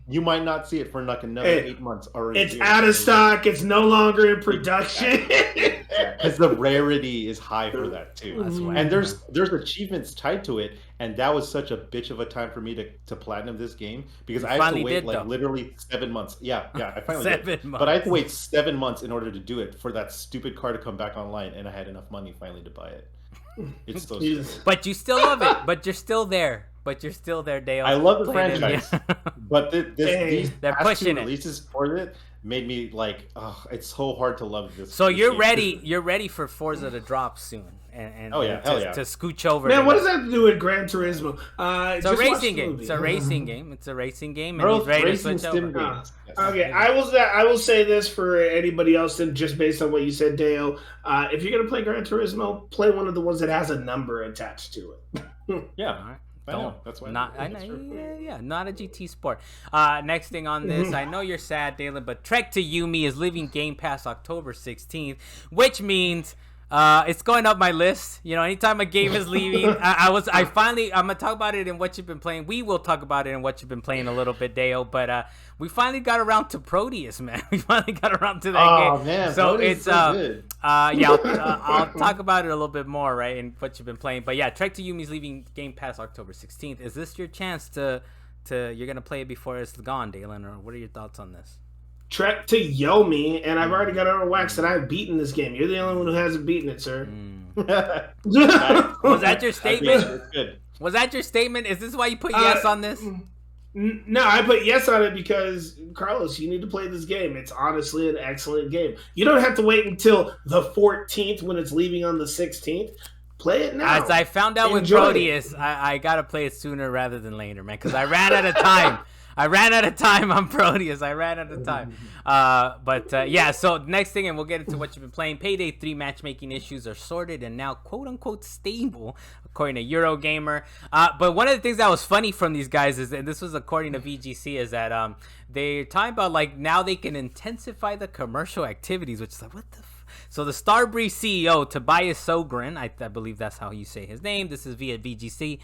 you might not see it for like another 8 months. Or it's out of stock. It's no longer in production because the rarity is high for that too. And there's achievements tied to it, and that was such a bitch of a time for me to platinum this game, because I had to wait literally 7 months. I finally did. But I had to wait 7 months in order to do it for that stupid car to come back online, and I had enough money finally to buy it. It's so stupid. But you still love it. But you're still there. Dale. I love the franchise, but these past 2 releases for it, made me like, oh, it's so hard to love this. So this you're game. ready. You're ready for Forza to drop soon, and hell yeah, to scooch over. Man, what does that have to do with Gran Turismo? It's a racing game. It's a racing game. It's a racing game, and Both he's ready to racing switch sim over. games. Yes. Okay, I will say this for anybody else, and just based on what you said, Dale. If you're gonna play Gran Turismo, play one of the ones that has a number attached to it. Yeah. All right. I know. That's why. Not a GT Sport. Next thing on this, I know you're sad, Dalan, but Trek to Yomi is leaving Game Pass October 16th, which means it's going up my list. You know, anytime a game is leaving, I'm gonna talk about it in what you've been playing. We will talk about it in what you've been playing a little bit, Dale. But we finally got around to Prodeus, man. We finally got around to that game. Oh man, so Prodeus it's so good. I'll talk about it a little bit more, right, in what you've been playing. But yeah, Trek to Yumi's leaving Game Pass October 16th. Is this your chance to you're gonna play it before it's gone, Dalan, or what are your thoughts on this? Trek to Yomi, and I've already got Overwach that I've beaten this game. You're the only one who hasn't beaten it, sir. Was that your statement? Good. Was that your statement? Is this why you put yes on this? No, I put yes on it because, Carlos, you need to play this game. It's honestly an excellent game. You don't have to wait until the 14th when it's leaving on the 16th. Play it now. As I found out with Prodeus, I got to play it sooner rather than later, man, because I ran out of time. On Prodeus. I ran out of time. Yeah, so next thing, and we'll get into what you've been playing. Payday 3 matchmaking issues are sorted and now quote-unquote stable, according to Eurogamer. But one of the things that was funny from these guys is, and this was according to VGC, is that they're talking about, like, now they can intensify the commercial activities, which is like, what the So the Starbreeze CEO, Tobias Sogren, I believe that's how you say his name. This is via VGC.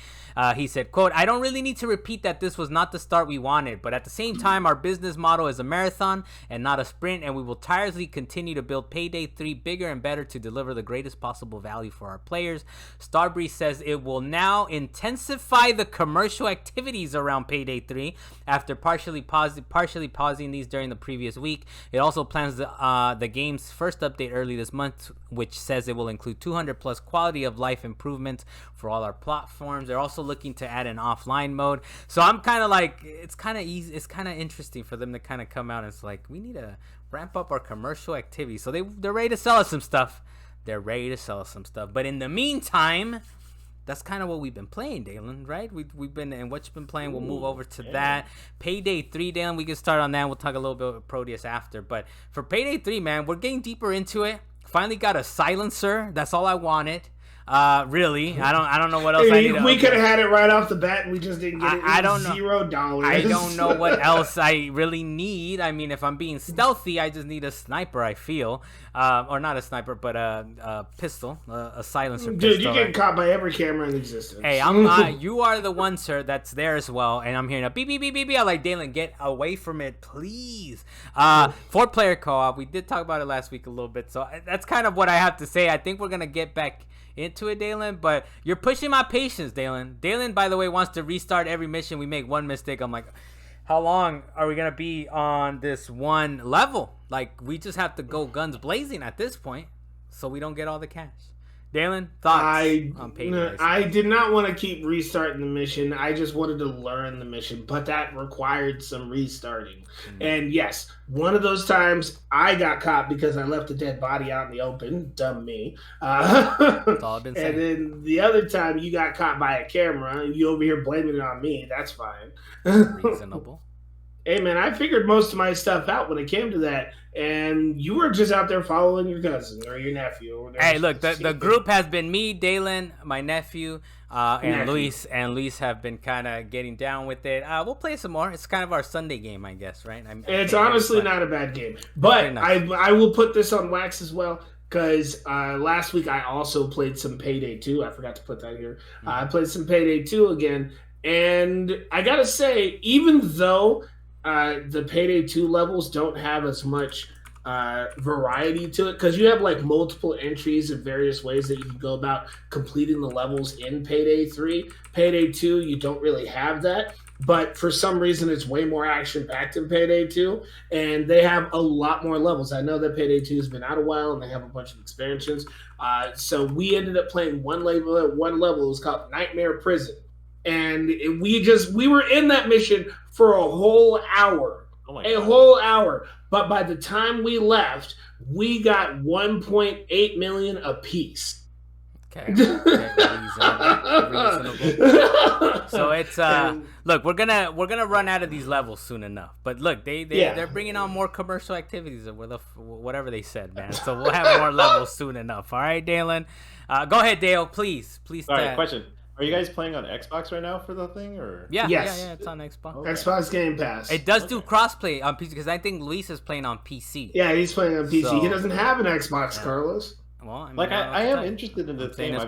He said, quote, "I don't really need to repeat that this was not the start we wanted, but at the same time, our business model is a marathon and not a sprint, and we will tirelessly continue to build Payday 3 bigger and better to deliver the greatest possible value for our players." Starbreeze says it will now intensify the commercial activities around Payday 3 after partially pausing these during the previous week. It also plans the game's first update early this month, which says it will include 200 plus quality of life improvements for all our platforms. They're also looking to add an offline mode. So I'm kind of like, it's kind of easy. It's kind of interesting for them to kind of come out and it's like, we need to ramp up our commercial activity. So they're ready to sell us some stuff. But in the meantime, that's kind of what we've been playing, Dalan, right? We've been, and what you've been playing, we'll move over to that. Payday 3, Dalan, we can start on that. We'll talk a little bit about Prodeus after. But for Payday 3, man, we're getting deeper into it. Finally got a silencer. That's all I wanted. Really, I don't know what else I need. We could have had it right off the bat, and we just didn't get it. I don't know. $0. I don't know what else I really need. I mean, if I'm being stealthy, I just need a sniper. I feel, or not a sniper, but a pistol, a silencer. Dude, pistol, you get caught by every camera in existence. Hey, you are the one, sir, that's there as well, and I'm hearing a beep beep beep beep beep. I'm like, Dalan, get away from it, please. 4-player co-op. We did talk about it last week a little bit, so that's kind of what I have to say. I think we're gonna get back into it, Dalan, but you're pushing my patience, Dalan. Dalan, by the way, wants to restart every mission. We make one mistake. I'm like, how long are we gonna be on this one level? Like, we just have to go guns blazing at this point, so we don't get all the cash. Dalan, thoughts on Payday? I did not want to keep restarting the mission. I just wanted to learn the mission, but that required some restarting. And yes, one of those times I got caught because I left a dead body out in the open. Dumb me. That's all I've been saying. And then the other time you got caught by a camera and you over here blaming it on me. That's fine. Reasonable. Hey, man, I figured most of my stuff out when it came to that, and you were just out there following your cousin or your nephew. Or hey, look, the group has been me, Dalan, my nephew, and Luis. And Luis have been kind of getting down with it. We'll play some more. It's kind of our Sunday game, I guess, right? It's honestly not a bad game. But nice. I will put this on wax as well. Because last week I also played some Payday 2. I forgot to put that here. I played some Payday 2 again. And I got to say, even though the Payday 2 levels don't have as much variety to it, because you have like multiple entries in various ways that you can go about completing the levels in Payday 3. Payday 2, you don't really have that. But for some reason, it's way more action-packed in Payday 2, and they have a lot more levels. I know that Payday 2 has been out a while, and they have a bunch of expansions. So we ended up playing one level. It was called Nightmare Prison. And we were in that mission for a whole hour. Whole hour. but by the time we left, we got 1.8 million apiece. Okay. So it's look, we're gonna run out of these levels soon enough. But look, they're bringing on more commercial activities with whatever they said, man. So we'll have more levels soon enough. All right, Dalan. Go ahead, Dale. Please. All right, question. Are you guys playing on Xbox right now for the thing, or? Yeah, it's on Xbox. Okay. Xbox Game Pass. It does do crossplay on PC because I think Luis is playing on PC. Yeah, he's playing on PC. So, he doesn't have an Xbox, Carlos. Well, I mean, I am interested in the game.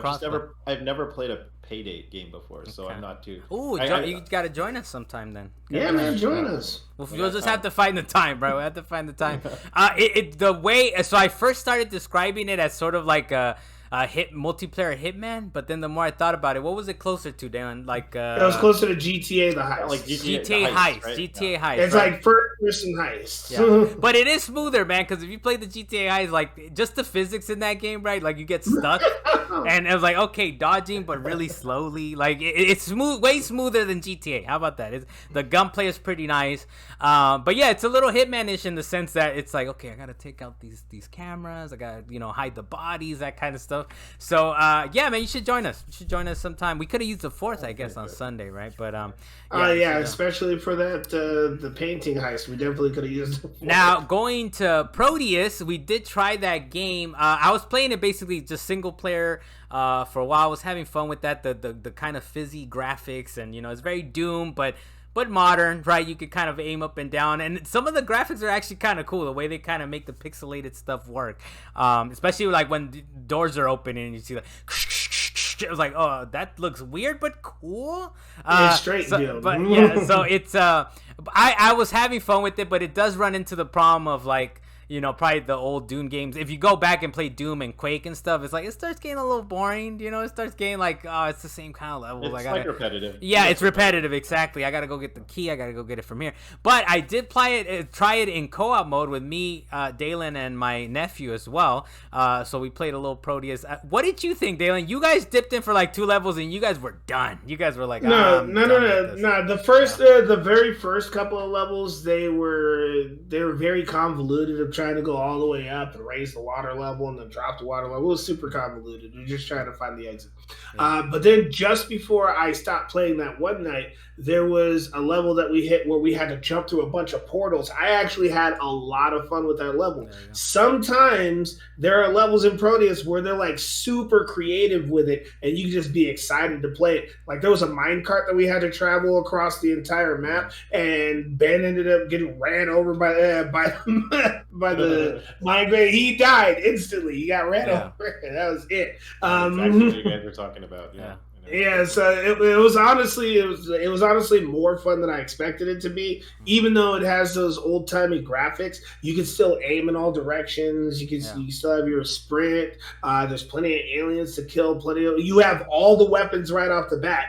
I've never played a Payday game before, so I'm not too. Ooh, you got to join us sometime then. Yeah, man, join us. We'll just have to find the time, bro. We have to find the time. The way so I first started describing it as sort of like a multiplayer Hitman, but then the more I thought about it, what was it closer to, Dan? Like it was closer to GTA the Heist. Like GTA Heist, right? GTA Heist. It's like first person heist. Yeah. But it is smoother, man, because if you play the GTA Heist, like just the physics in that game, right? Like you get stuck, and it was like okay, dodging, but really slowly. Like it's smooth, way smoother than GTA. How about that? The gunplay is pretty nice, but yeah, it's a little Hitman-ish in the sense that it's like okay, I gotta take out these cameras, I gotta hide the bodies, that kind of stuff. So yeah, man, you should join us. You should join us sometime. We could have used the 4th, I guess, on Sunday, right? But especially for that the painting heist, we definitely could have used it. Now going to Prodeus, we did try that game. I was playing it basically just single player for a while. I was having fun with that. The kind of fizzy graphics, and it's very Doom, but modern, right? You could kind of aim up and down, and some of the graphics are actually kind of cool. The way they kind of make the pixelated stuff work, especially like when doors are opening and you see like. It was like, oh, that looks weird but cool. Straight deal. But yeah, so it's I was having fun with it, but it does run into the problem of like. Probably the old Doom games. If you go back and play Doom and Quake and stuff, it's like it starts getting a little boring. It starts getting like, oh, it's the same kind of level. It's like repetitive. Yeah, it's repetitive. Exactly. I gotta go get the key. I gotta go get it from here. But I did try it in co-op mode with me, Dalan, and my nephew as well. So we played a little Proteus. What did you think, Dalan? You guys dipped in for like 2 levels and you guys were done. You guys were like, no. The very first couple of levels, they were very convoluted. Trying to go all the way up and raise the water level and then drop the water level. It was super convoluted. We're just trying to find the exit. Yeah. But then just before I stopped playing that one night, there was a level that we hit where we had to jump through a bunch of portals. I actually had a lot of fun with that level. Sometimes there are levels in Proteus where they're like super creative with it and you can just be excited to play it. Like there was a minecart that we had to travel across the entire map, and Ben ended up getting ran over by the migrant. He died instantly. He got ran over. That was it. That's actually what you guys were talking about. Yeah. Yeah, so it was honestly more fun than I expected it to be. Even though it has those old timey graphics, you can still aim in all directions. You still have your sprint. There's plenty of aliens to kill. You have all the weapons right off the bat.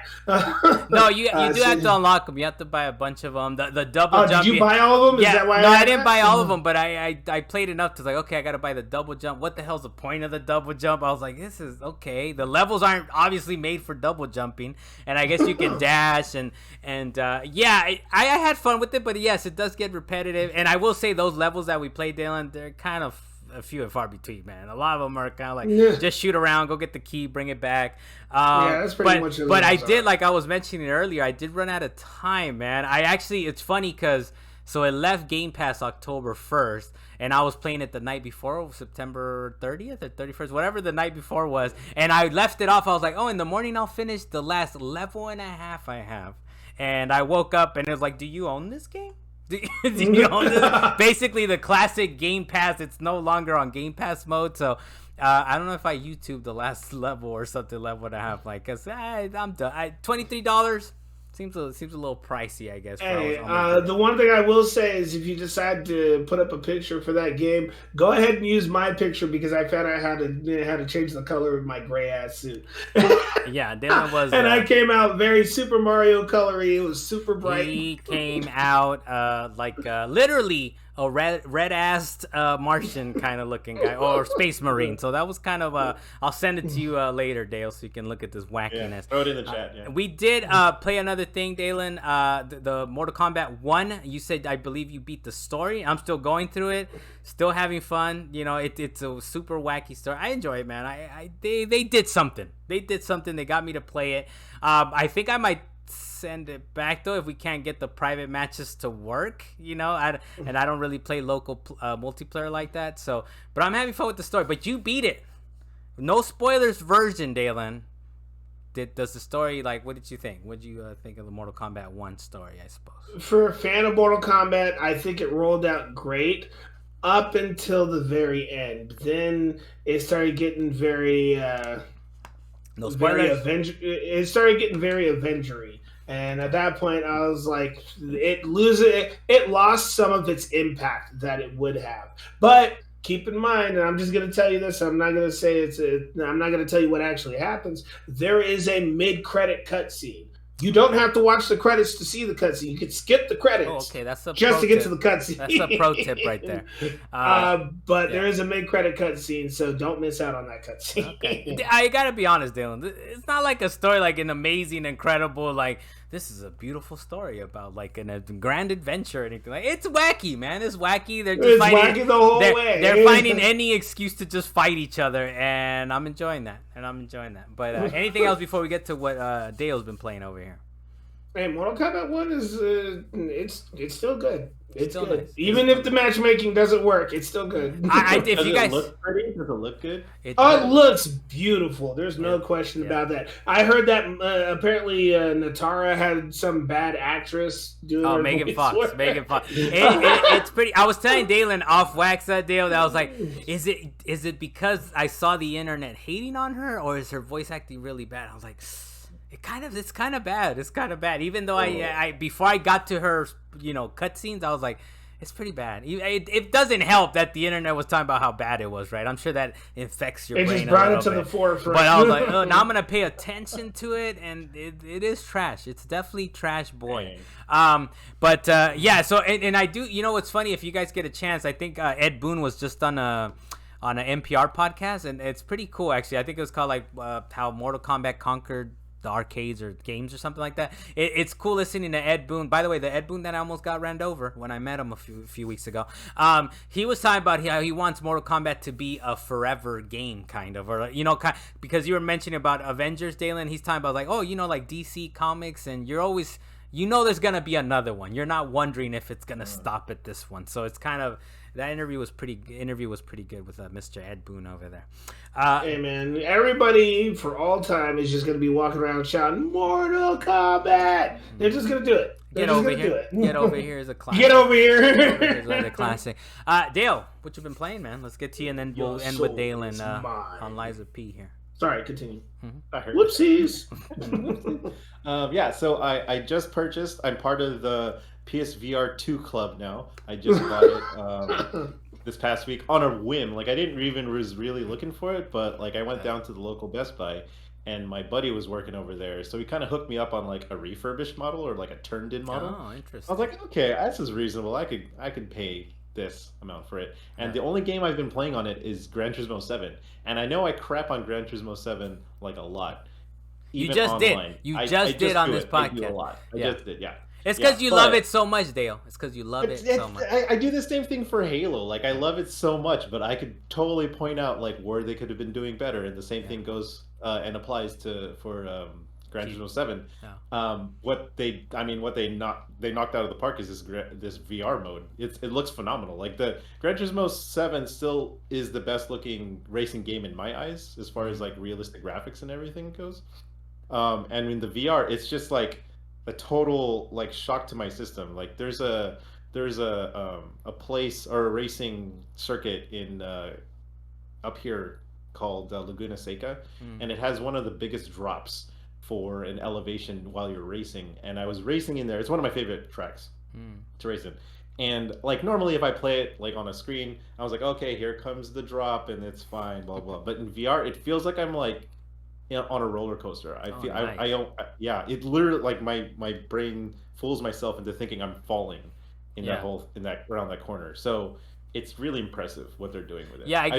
No, you do have to unlock them. You have to buy a bunch of them. The double jump. Did you buy all of them? Yeah, Is that why? No, I didn't buy all of them, but I played enough to like, okay, I got to buy the double jump. What the hell's the point of the double jump? I was like, this is okay. The levels aren't obviously made for double jumping, and I guess you can dash and I had fun with it, but yes, it does get repetitive. And I will say those levels that we played, Dalan, they're kind of a few and far between, man. A lot of them are kind of like just shoot around, go get the key, bring it back. That's pretty much. But I did, like I was mentioning earlier, I did run out of time, man. It's funny because so it left Game Pass October 1st. And I was playing it the night before, September 30th or 31st, whatever the night before was. And I left it off. I was like, oh, in the morning I'll finish the last level and a half I have. And I woke up and it was like, do you own this game? Do you own this? Basically, the classic Game Pass. It's no longer on Game Pass mode. So I don't know if I YouTube the last level or something, level and a half. Like, because I'm done. $23. Seems a little pricey, I guess. Hey, the one thing I will say is if you decide to put up a picture for that game, go ahead and use my picture because I found out how to change the color of my gray ass suit. Yeah, Dalan was, and I came out very Super Mario colory. It was super bright. He came out literally a red-assed Martian kind of looking guy, or Space Marine. So that was kind of I'll send it to you later, Dale, so you can look at this wackiness. Yeah, throw it in the chat. Yeah. We did play another thing, Dalan. The Mortal Kombat 1. You said, I believe you beat the story. I'm still going through it, still having fun. You know, it's a super wacky story. I enjoy it, man. They did something. They did something. They got me to play it. I think I might send it back though if we can't get the private matches to work, you know. I don't really play local multiplayer like that, so but I'm having fun with the story. But you beat it, no spoilers version, Dalan. Does the story, like, what did you think? What did you think of the Mortal Kombat 1 story, I suppose? For a fan of Mortal Kombat, I think it rolled out great up until the very end. Then it started getting very no spoilers. It started getting very Avengery, and at that point, I was like, it lost some of its impact that it would have. But keep in mind, and I'm just going to tell you this. I'm not going to say I'm not going to tell you what actually happens. There is a mid-credit cutscene. You don't have to watch the credits to see the cutscene. You can skip the credits. Oh, okay, that's a just to get to the cutscene. That's a pro tip right there. But there is a mid-credit cutscene, so don't miss out on that cutscene. Okay. I gotta be honest, Dalan. It's not like a story like an amazing, incredible, like this is a beautiful story about like a grand adventure or anything. Like, it's wacky, man. It's wacky. It's wacky the whole way. They're finding any excuse to just fight each other, and I'm enjoying that. But anything else before we get to what Dale's been playing over here? Hey, Mortal Kombat 1 is it's still good. It's still good. Nice. Even if the matchmaking doesn't work, it's still good. If you guys look pretty, does it look good? It looks beautiful. There's no question about that. I heard that apparently Natara had some bad actress doing. Oh, Megan Fox. It's pretty. I was telling Dalan off wax that Dale that I was like, is it because I saw the internet hating on her, or is her voice acting really bad? I was like, it's kind of bad. Even though I before I got to her, cutscenes, I was like, it's pretty bad. It doesn't help that the internet was talking about how bad it was, right? I'm sure that infects your brain. It just brought it to the forefront. But I was like, oh, now I'm gonna pay attention to it, and it is trash. It's definitely trash, boy. So and I do. You know what's funny? If you guys get a chance, I think Ed Boon was just on an NPR podcast, and it's pretty cool actually. I think it was called like how Mortal Kombat conquered the arcades or games or something like that. It's cool listening to Ed Boon. By the way, the Ed Boon that I almost got ran over when I met him a few weeks ago. He was talking about how he wants Mortal Kombat to be a forever game, kind of, or because you were mentioning about Avengers, Dalan. He's talking about like, like DC Comics, and you're always, there's gonna be another one. You're not wondering if it's gonna stop at this one. So it's kind of. That interview was pretty good with Mr. Ed Boon over there. Hey man, everybody for all time is just gonna be walking around shouting Mortal Kombat. They're just gonna do it. Get over here is a classic. Get over here is a classic. Dale, what you been playing, man? Let's get to you, and then we'll end with Dalan on Liza P here. Sorry, continue. I heard. Whoopsies. So I just purchased. I'm part of the PSVR 2 club now. I just bought it this past week on a whim. Like I didn't even was really looking for it, but like I went down to the local Best Buy, and my buddy was working over there, so he kind of hooked me up on like a refurbished model or like a turned-in model. Oh, interesting. I was like, okay, this is reasonable. I could pay this amount for it. And the only game I've been playing on it is Gran Turismo 7, and I know I crap on Gran Turismo 7 like a lot. You just online. did. You just did on this podcast. I do a lot. I just did. Yeah. It's because you love it so much, Dale. It's because you love it so much. I do the same thing for Halo. Like, I love it so much, but I could totally point out like where they could have been doing better, and the same thing goes and applies for Gran Turismo 7. Yeah. What they knocked out of the park is this VR mode. It looks phenomenal. Like the Gran Turismo 7 still is the best looking racing game in my eyes as far as like realistic graphics and everything goes. And in the VR, it's just like a total like shock to my system. Like there's a place or a racing circuit in up here called Laguna Seca, and it has one of the biggest drops for an elevation while you're racing. And I was racing in there. It's one of my favorite tracks to race in. And like normally if I play it like on a screen, I was like, okay, here comes the drop and it's fine, blah blah. But in VR, it feels like I'm like on a roller coaster. Nice. It literally like my brain fools myself into thinking I'm falling, in that around that corner. So it's really impressive what they're doing with it. Yeah, I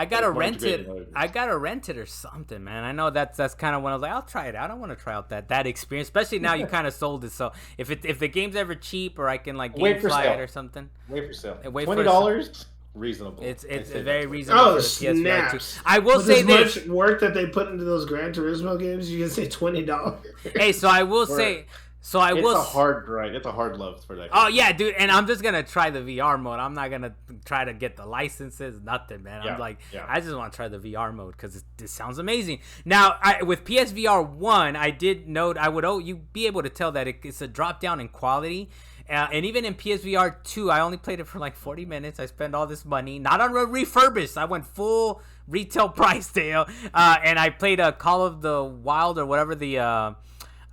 gotta rent it. I gotta rent it or something, man. I know that's kind of when I was like, I'll try it out. I want to try out that experience, especially now you kind of sold it. So if the game's ever cheap, or I can like GameFly it or something, wait for sale. $20, reasonable. It's very reasonable. Oh, for the snaps! I will say this: much work that they put into those Gran Turismo games, you can say $20. Hey, so I will say. So it's a hard grind. It's a hard love for that game. Oh yeah, dude, and I'm just gonna try the VR mode. I'm not gonna try to get the licenses, nothing, man. I'm like, I just want to try the VR mode because this sounds amazing. Now, with PSVR 1, I did note you'd be able to tell that it's a drop down in quality. And even in PSVR 2, I only played it for like 40 minutes. I spent all this money, not on refurbished. I went full retail price, Dale. And I played a Call of the Wild or whatever the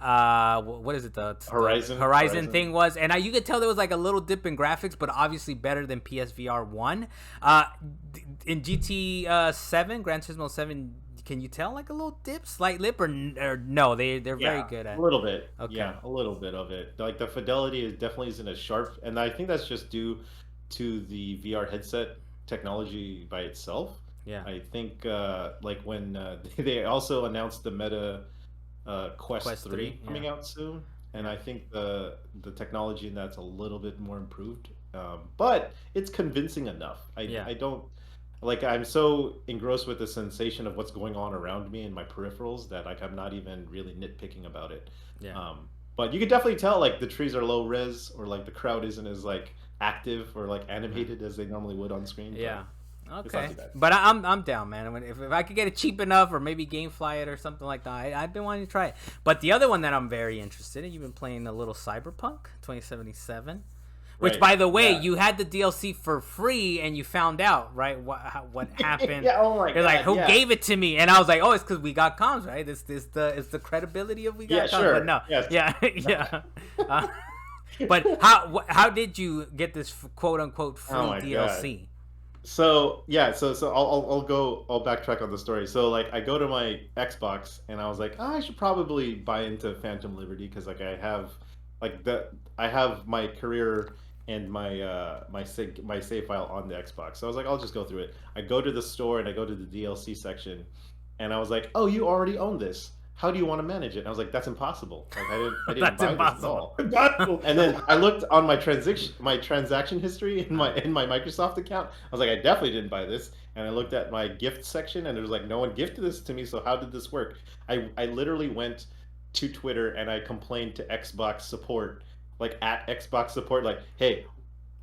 what is it, the Horizon thing was, and you could tell there was like a little dip in graphics, but obviously better than PSVR 1. In GT 7, Gran Turismo 7, can you tell like a little dip, slight lip, or no? They're very good at a little bit. Okay. Yeah, a little bit of it. Like the fidelity definitely isn't as sharp, and I think that's just due to the VR headset technology by itself. Yeah, I think like when they also announced the Meta Quest 3 coming out soon, and I think the technology in that's a little bit more improved, but it's convincing enough. I don't like, I'm so engrossed with the sensation of what's going on around me and my peripherals that like I'm not even really nitpicking about it. But you can definitely tell like the trees are low res, or like the crowd isn't as like active or like animated as they normally would on screen. Okay, but I'm down, man. If I could get it cheap enough, or maybe GameFly it or something like that, I've been wanting to try it. But the other one that I'm very interested in, you've been playing a little Cyberpunk 2077, which, by the way, you had the DLC for free, and you found out, right, what happened. Oh my God. You're like, who gave it to me? And I was like, oh, it's because we got comms, right? It's the credibility of we got comms. Sure. But no, but how did you get this quote unquote free DLC? God. So I'll backtrack on the story. So like I go to my Xbox and I was like, I should probably buy into Phantom Liberty because like I have my career and my save file on the Xbox. So I was like, I'll just go through it. I go to the store and I go to the DLC section, and I was like, oh, you already own this. How do you want to manage it? And I was like, that's impossible. Like I didn't buy this at all. And then I looked on my transaction history in my Microsoft account. I was like, I definitely didn't buy this. And I looked at my gift section, and there was like, no one gifted this to me. So how did this work? I literally went to Twitter and I complained to Xbox support, like at Xbox support, like, hey,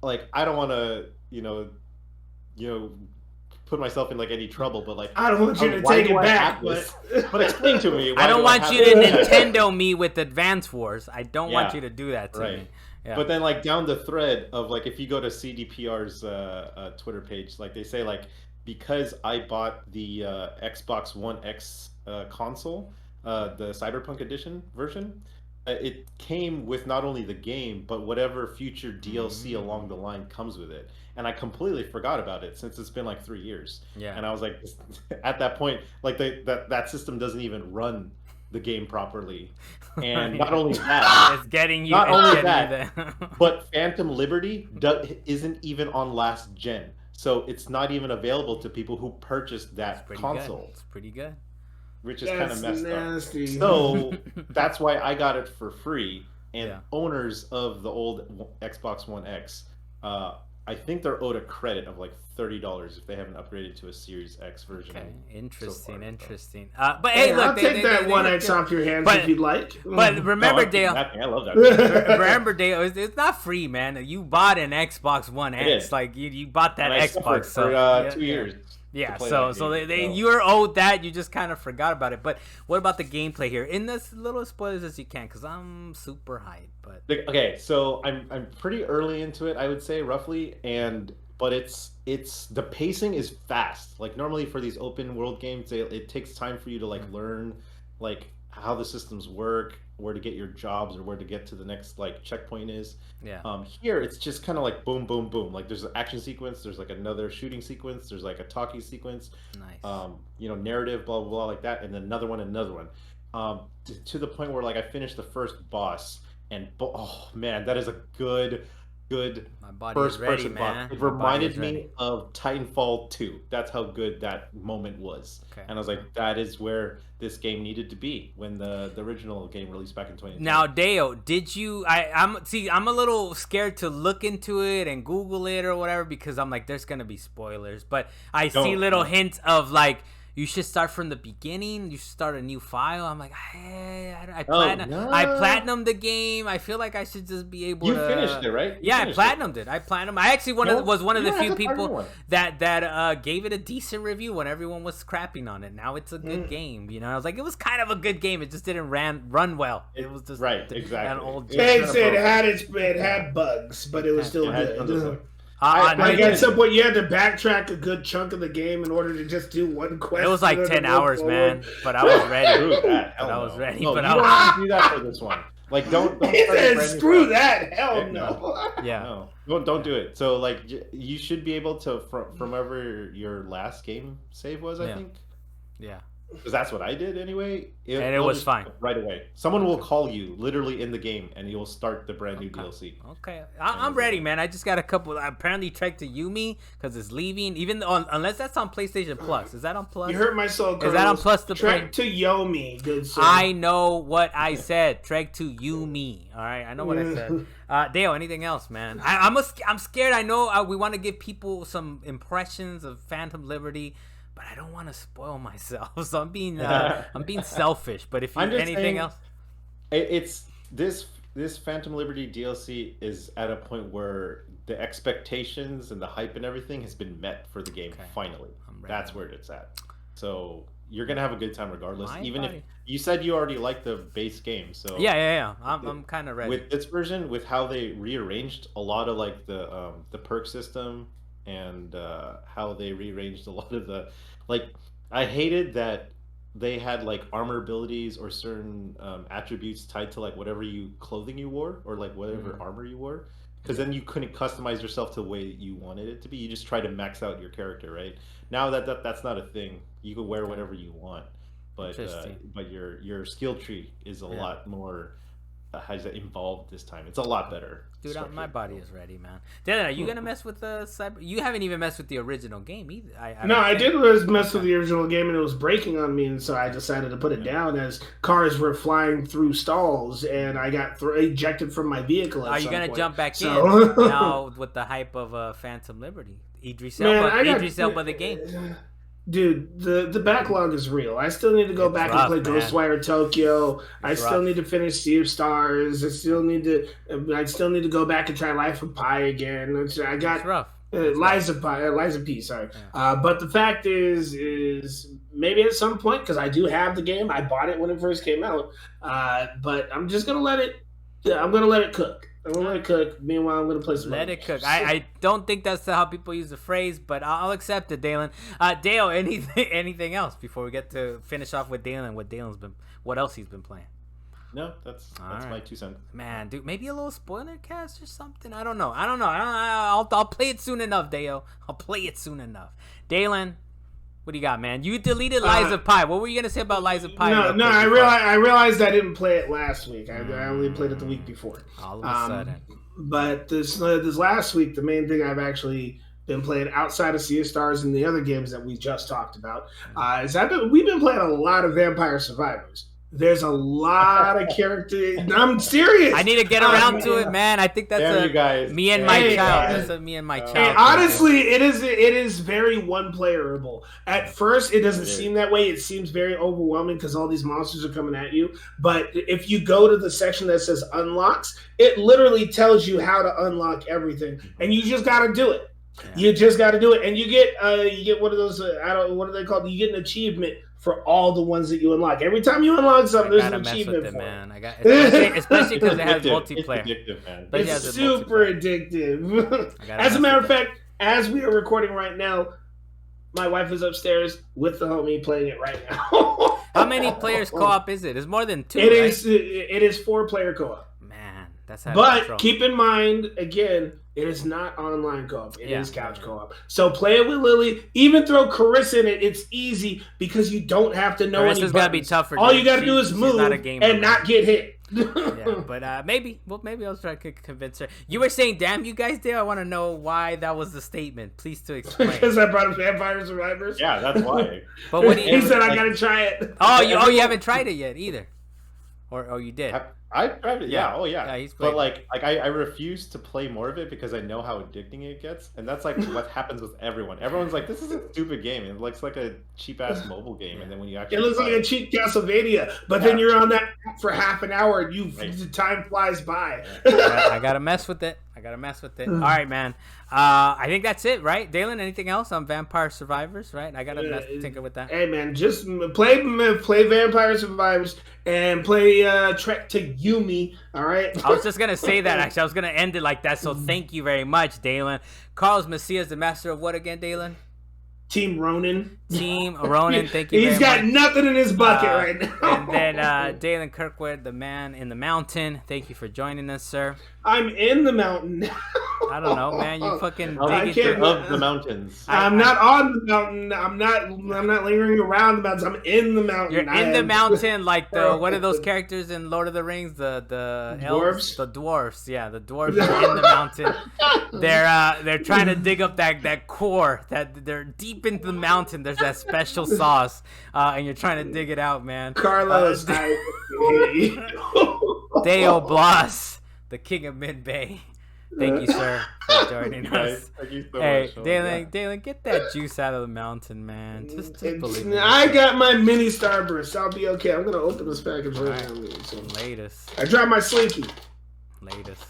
like I don't want to, put myself in like any trouble, but like I don't want you to take it back. But explain to me. I don't want you to Nintendo me with Advance Wars. I don't want you to do that to me. Yeah. But then like down the thread of like if you go to CDPR's Twitter page, like they say like because I bought the Xbox One X console, the Cyberpunk edition version, it came with not only the game but whatever future DLC along the line comes with it. And I completely forgot about it since it's been like 3 years. Yeah. And I was like, at that point, like that system doesn't even run the game properly. And not only that, it's getting you. Not only that, but Phantom Liberty isn't even on last gen, so it's not even available to people who purchased that console. Good. It's pretty good. Which is kind of messed nasty. up. So that's why I got it for free. And owners of the old Xbox One X, I think they're owed a credit of like $30 if they haven't upgraded to a Series X version. Okay, interesting. But hey, look, I'll take that One X off your hands if you'd like. But remember, Dale. I love that. Remember, Dale, it's not free, man. You bought an Xbox One X, like you bought that Xbox for 2 years. Yeah, so you were owed that. You just kind of forgot about it. But what about the gameplay here? In this little spoilers as you can, because I'm super hyped. But okay, so I'm pretty early into it, I would say roughly, but it's the pacing is fast. Like normally for these open world games, it takes time for you to like learn like how the systems work, where to get your jobs, or where to get to the next like checkpoint is. Yeah. Here it's just kind of like boom, boom, boom. Like there's an action sequence, there's like another shooting sequence, there's like a talking sequence. Nice. Narrative, blah blah blah, like that, and then another one. To the point where like I finished the first boss, and oh man, that is a good good first person boss. It reminded me of Titanfall 2. That's how good that moment was. Okay. And I was like, that is where this game needed to be when the original game released back in 2010. Now, Deo, did you I'm a little scared to look into it and Google it or whatever because I'm like, there's gonna be spoilers. But I see little hints of like, you should start from the beginning. You should start a new file. I'm like, hey, I platinumed the game. I feel like I should just be able to... You finished it, right? Yeah, I platinumed it. I actually was one of the few people that gave it a decent review when everyone was crapping on it. Now it's a good game. You know, I was like, it was kind of a good game. It just didn't run well. It was just exactly. An old... It had bugs, but it was still good. At some point, you had to backtrack a good chunk of the game in order to just do one quest. It was like 10 hours, man. But I was ready. Screw that. I was ready. No, but I don't do that for this one. Like, don't screw that. Hell no. Yeah. No. Don't do it. So, like, you should be able to from wherever your last game save was, I think. Yeah. Because that's what I did anyway. It was fine. Right away. Someone will call you literally in the game and you'll start the brand new DLC. Okay. I'm ready, man. I just got a couple. I apparently checked to Yomi because it's leaving. Even unless that's on PlayStation Plus. Is that on Plus? You hurt my soul, Carlos. Is that on Plus? Trek to Yomi. Good sir. I know what I said. Trek to Yomi. All right. I know what I said. Dale, anything else, man? I'm scared. I know we want to give people some impressions of Phantom Liberty. But I don't want to spoil myself, so I'm being selfish. But if you anything else, it's this Phantom Liberty DLC is at a point where the expectations and the hype and everything has been met for the game. Okay. Finally, that's where it's at. So you're gonna have a good time regardless. If you said you already like the base game, so yeah. I'm kind of ready with this version, with how they rearranged a lot of like the perk system. And how they rearranged a lot of the, like, I hated that they had like armor abilities or certain attributes tied to like whatever clothing you wore or like whatever armor you wore, because then you couldn't customize yourself to the way you wanted it to be. You just try to max out your character, right? Now that's not a thing. You can wear whatever you want, but your skill tree is a lot more. Has involved this time. It's a lot better. Dude, my body is ready, man. Dylan, are you gonna mess with the cyber? You haven't even messed with the original game either. I did mess with the original game, and it was breaking on me, and so I decided to put it down as cars were flying through stalls, and I got ejected from my vehicle. Are you gonna jump back in now with the hype of Phantom Liberty? Idris Elba, the game. Dude, the backlog is real. I still need to go back and play Ghostwire Tokyo. I still need to finish Sea of Stars. I still need to go back and try Life of Pi again. I got Liza P. Sorry, but the fact is maybe at some point, because I do have the game. I bought it when it first came out, but I'm just gonna let it. I'm gonna let it cook. I'm gonna let it cook. Meanwhile, I'm gonna play some. Let it cook. I don't think that's how people use the phrase, but I'll accept it, Dalan. Dale, anything else before we get to finish off with Dalan? What else he's been playing? No, that's my 2 cents. Man, dude, maybe a little spoiler cast or something. I don't know. I'll play it soon enough, Dale. I'll play it soon enough. Dalan, what do you got, man? You deleted Liza Pi. What were you gonna say about Liza Pi? No, I realized I didn't play it last week. I only played it the week before. All of a sudden. But this last week, the main thing I've actually been playing outside of Sea of Stars and the other games that we just talked about is we've been playing a lot of Vampire Survivors. There's a lot of characters. I'm serious. I need to get around to it, man. I think that's me and my child. That's a me and my child. And honestly, it is very one playerable. At first, it doesn't seem that way. It seems very overwhelming because all these monsters are coming at you. But if you go to the section that says unlocks, it literally tells you how to unlock everything, and you just got to do it. Yeah. You just got to do it, and you get one of those. what are they called? You get an achievement for all the ones that you unlock. Every time you unlock something, there's an achievement for it. Especially because it has multiplayer. It's super addictive. As a matter of fact, as we are recording right now, my wife is upstairs with the homie playing it right now. How many players co-op is it? It's more than 2. It is 4-player co-op. Man, that's but keep in mind again. It is not online co-op. It is couch co-op. So play it with Lily. Even throw Carissa in it. It's easy because you don't have to know any buttons. Gotta be tough for all you got to do is move and not get hit. Yeah, but maybe I'll try to convince her. You were saying, "Damn, you guys did." I want to know why that was the statement. Please to explain. Because I brought up Vampire Survivors. Yeah, that's why. But what do you? He said I gotta try it. Oh, you haven't tried it yet either, or you did. I tried it. Yeah. Oh yeah. He's but like I refuse to play more of it because I know how addicting it gets, and that's like what happens with everyone. Everyone's like, "This is a stupid game." It looks like a cheap ass mobile game, and then when you actually, it looks like a cheap Castlevania. But then you're on that for half an hour, and the time flies by. I gotta mess with it. All right, man. I think that's it, right? Dalan, anything else on Vampire Survivors? Right? I gotta tinker with that. Hey, man, just play Vampire Survivors and play Trek to Yomi. All right. I was just gonna say that. Actually, I was gonna end it like that. So thank you very much, Dalan. Carlos Macias, the master of what again, Dalan? Team Ronin. Thank you. He's got nothing in his bucket right now. And then Dalan Kirkwood, the man in the mountain. Thank you for joining us, sir. I'm in the mountain now. I don't know, man. You fucking of the mountains. I'm not on the mountain. I'm not lingering around the mountains. I'm in the mountain. You're in the mountain, like what are those characters in Lord of the Rings? The elves, dwarves. the dwarves. Yeah, the dwarves are in the mountain. They're trying to dig up that core. That they're deep into the mountain. There's that special sauce, and you're trying to dig it out, man. Carlos, Deo Blas, the king of Mid Bay. Thank you, sir, for joining us. Thank you so hey, much. Dalan, get that juice out of the mountain, man. Just believe me. I got my mini Starburst. I'll be okay. I'm gonna open this package right now. Latest. I dropped my Slinky. Latest.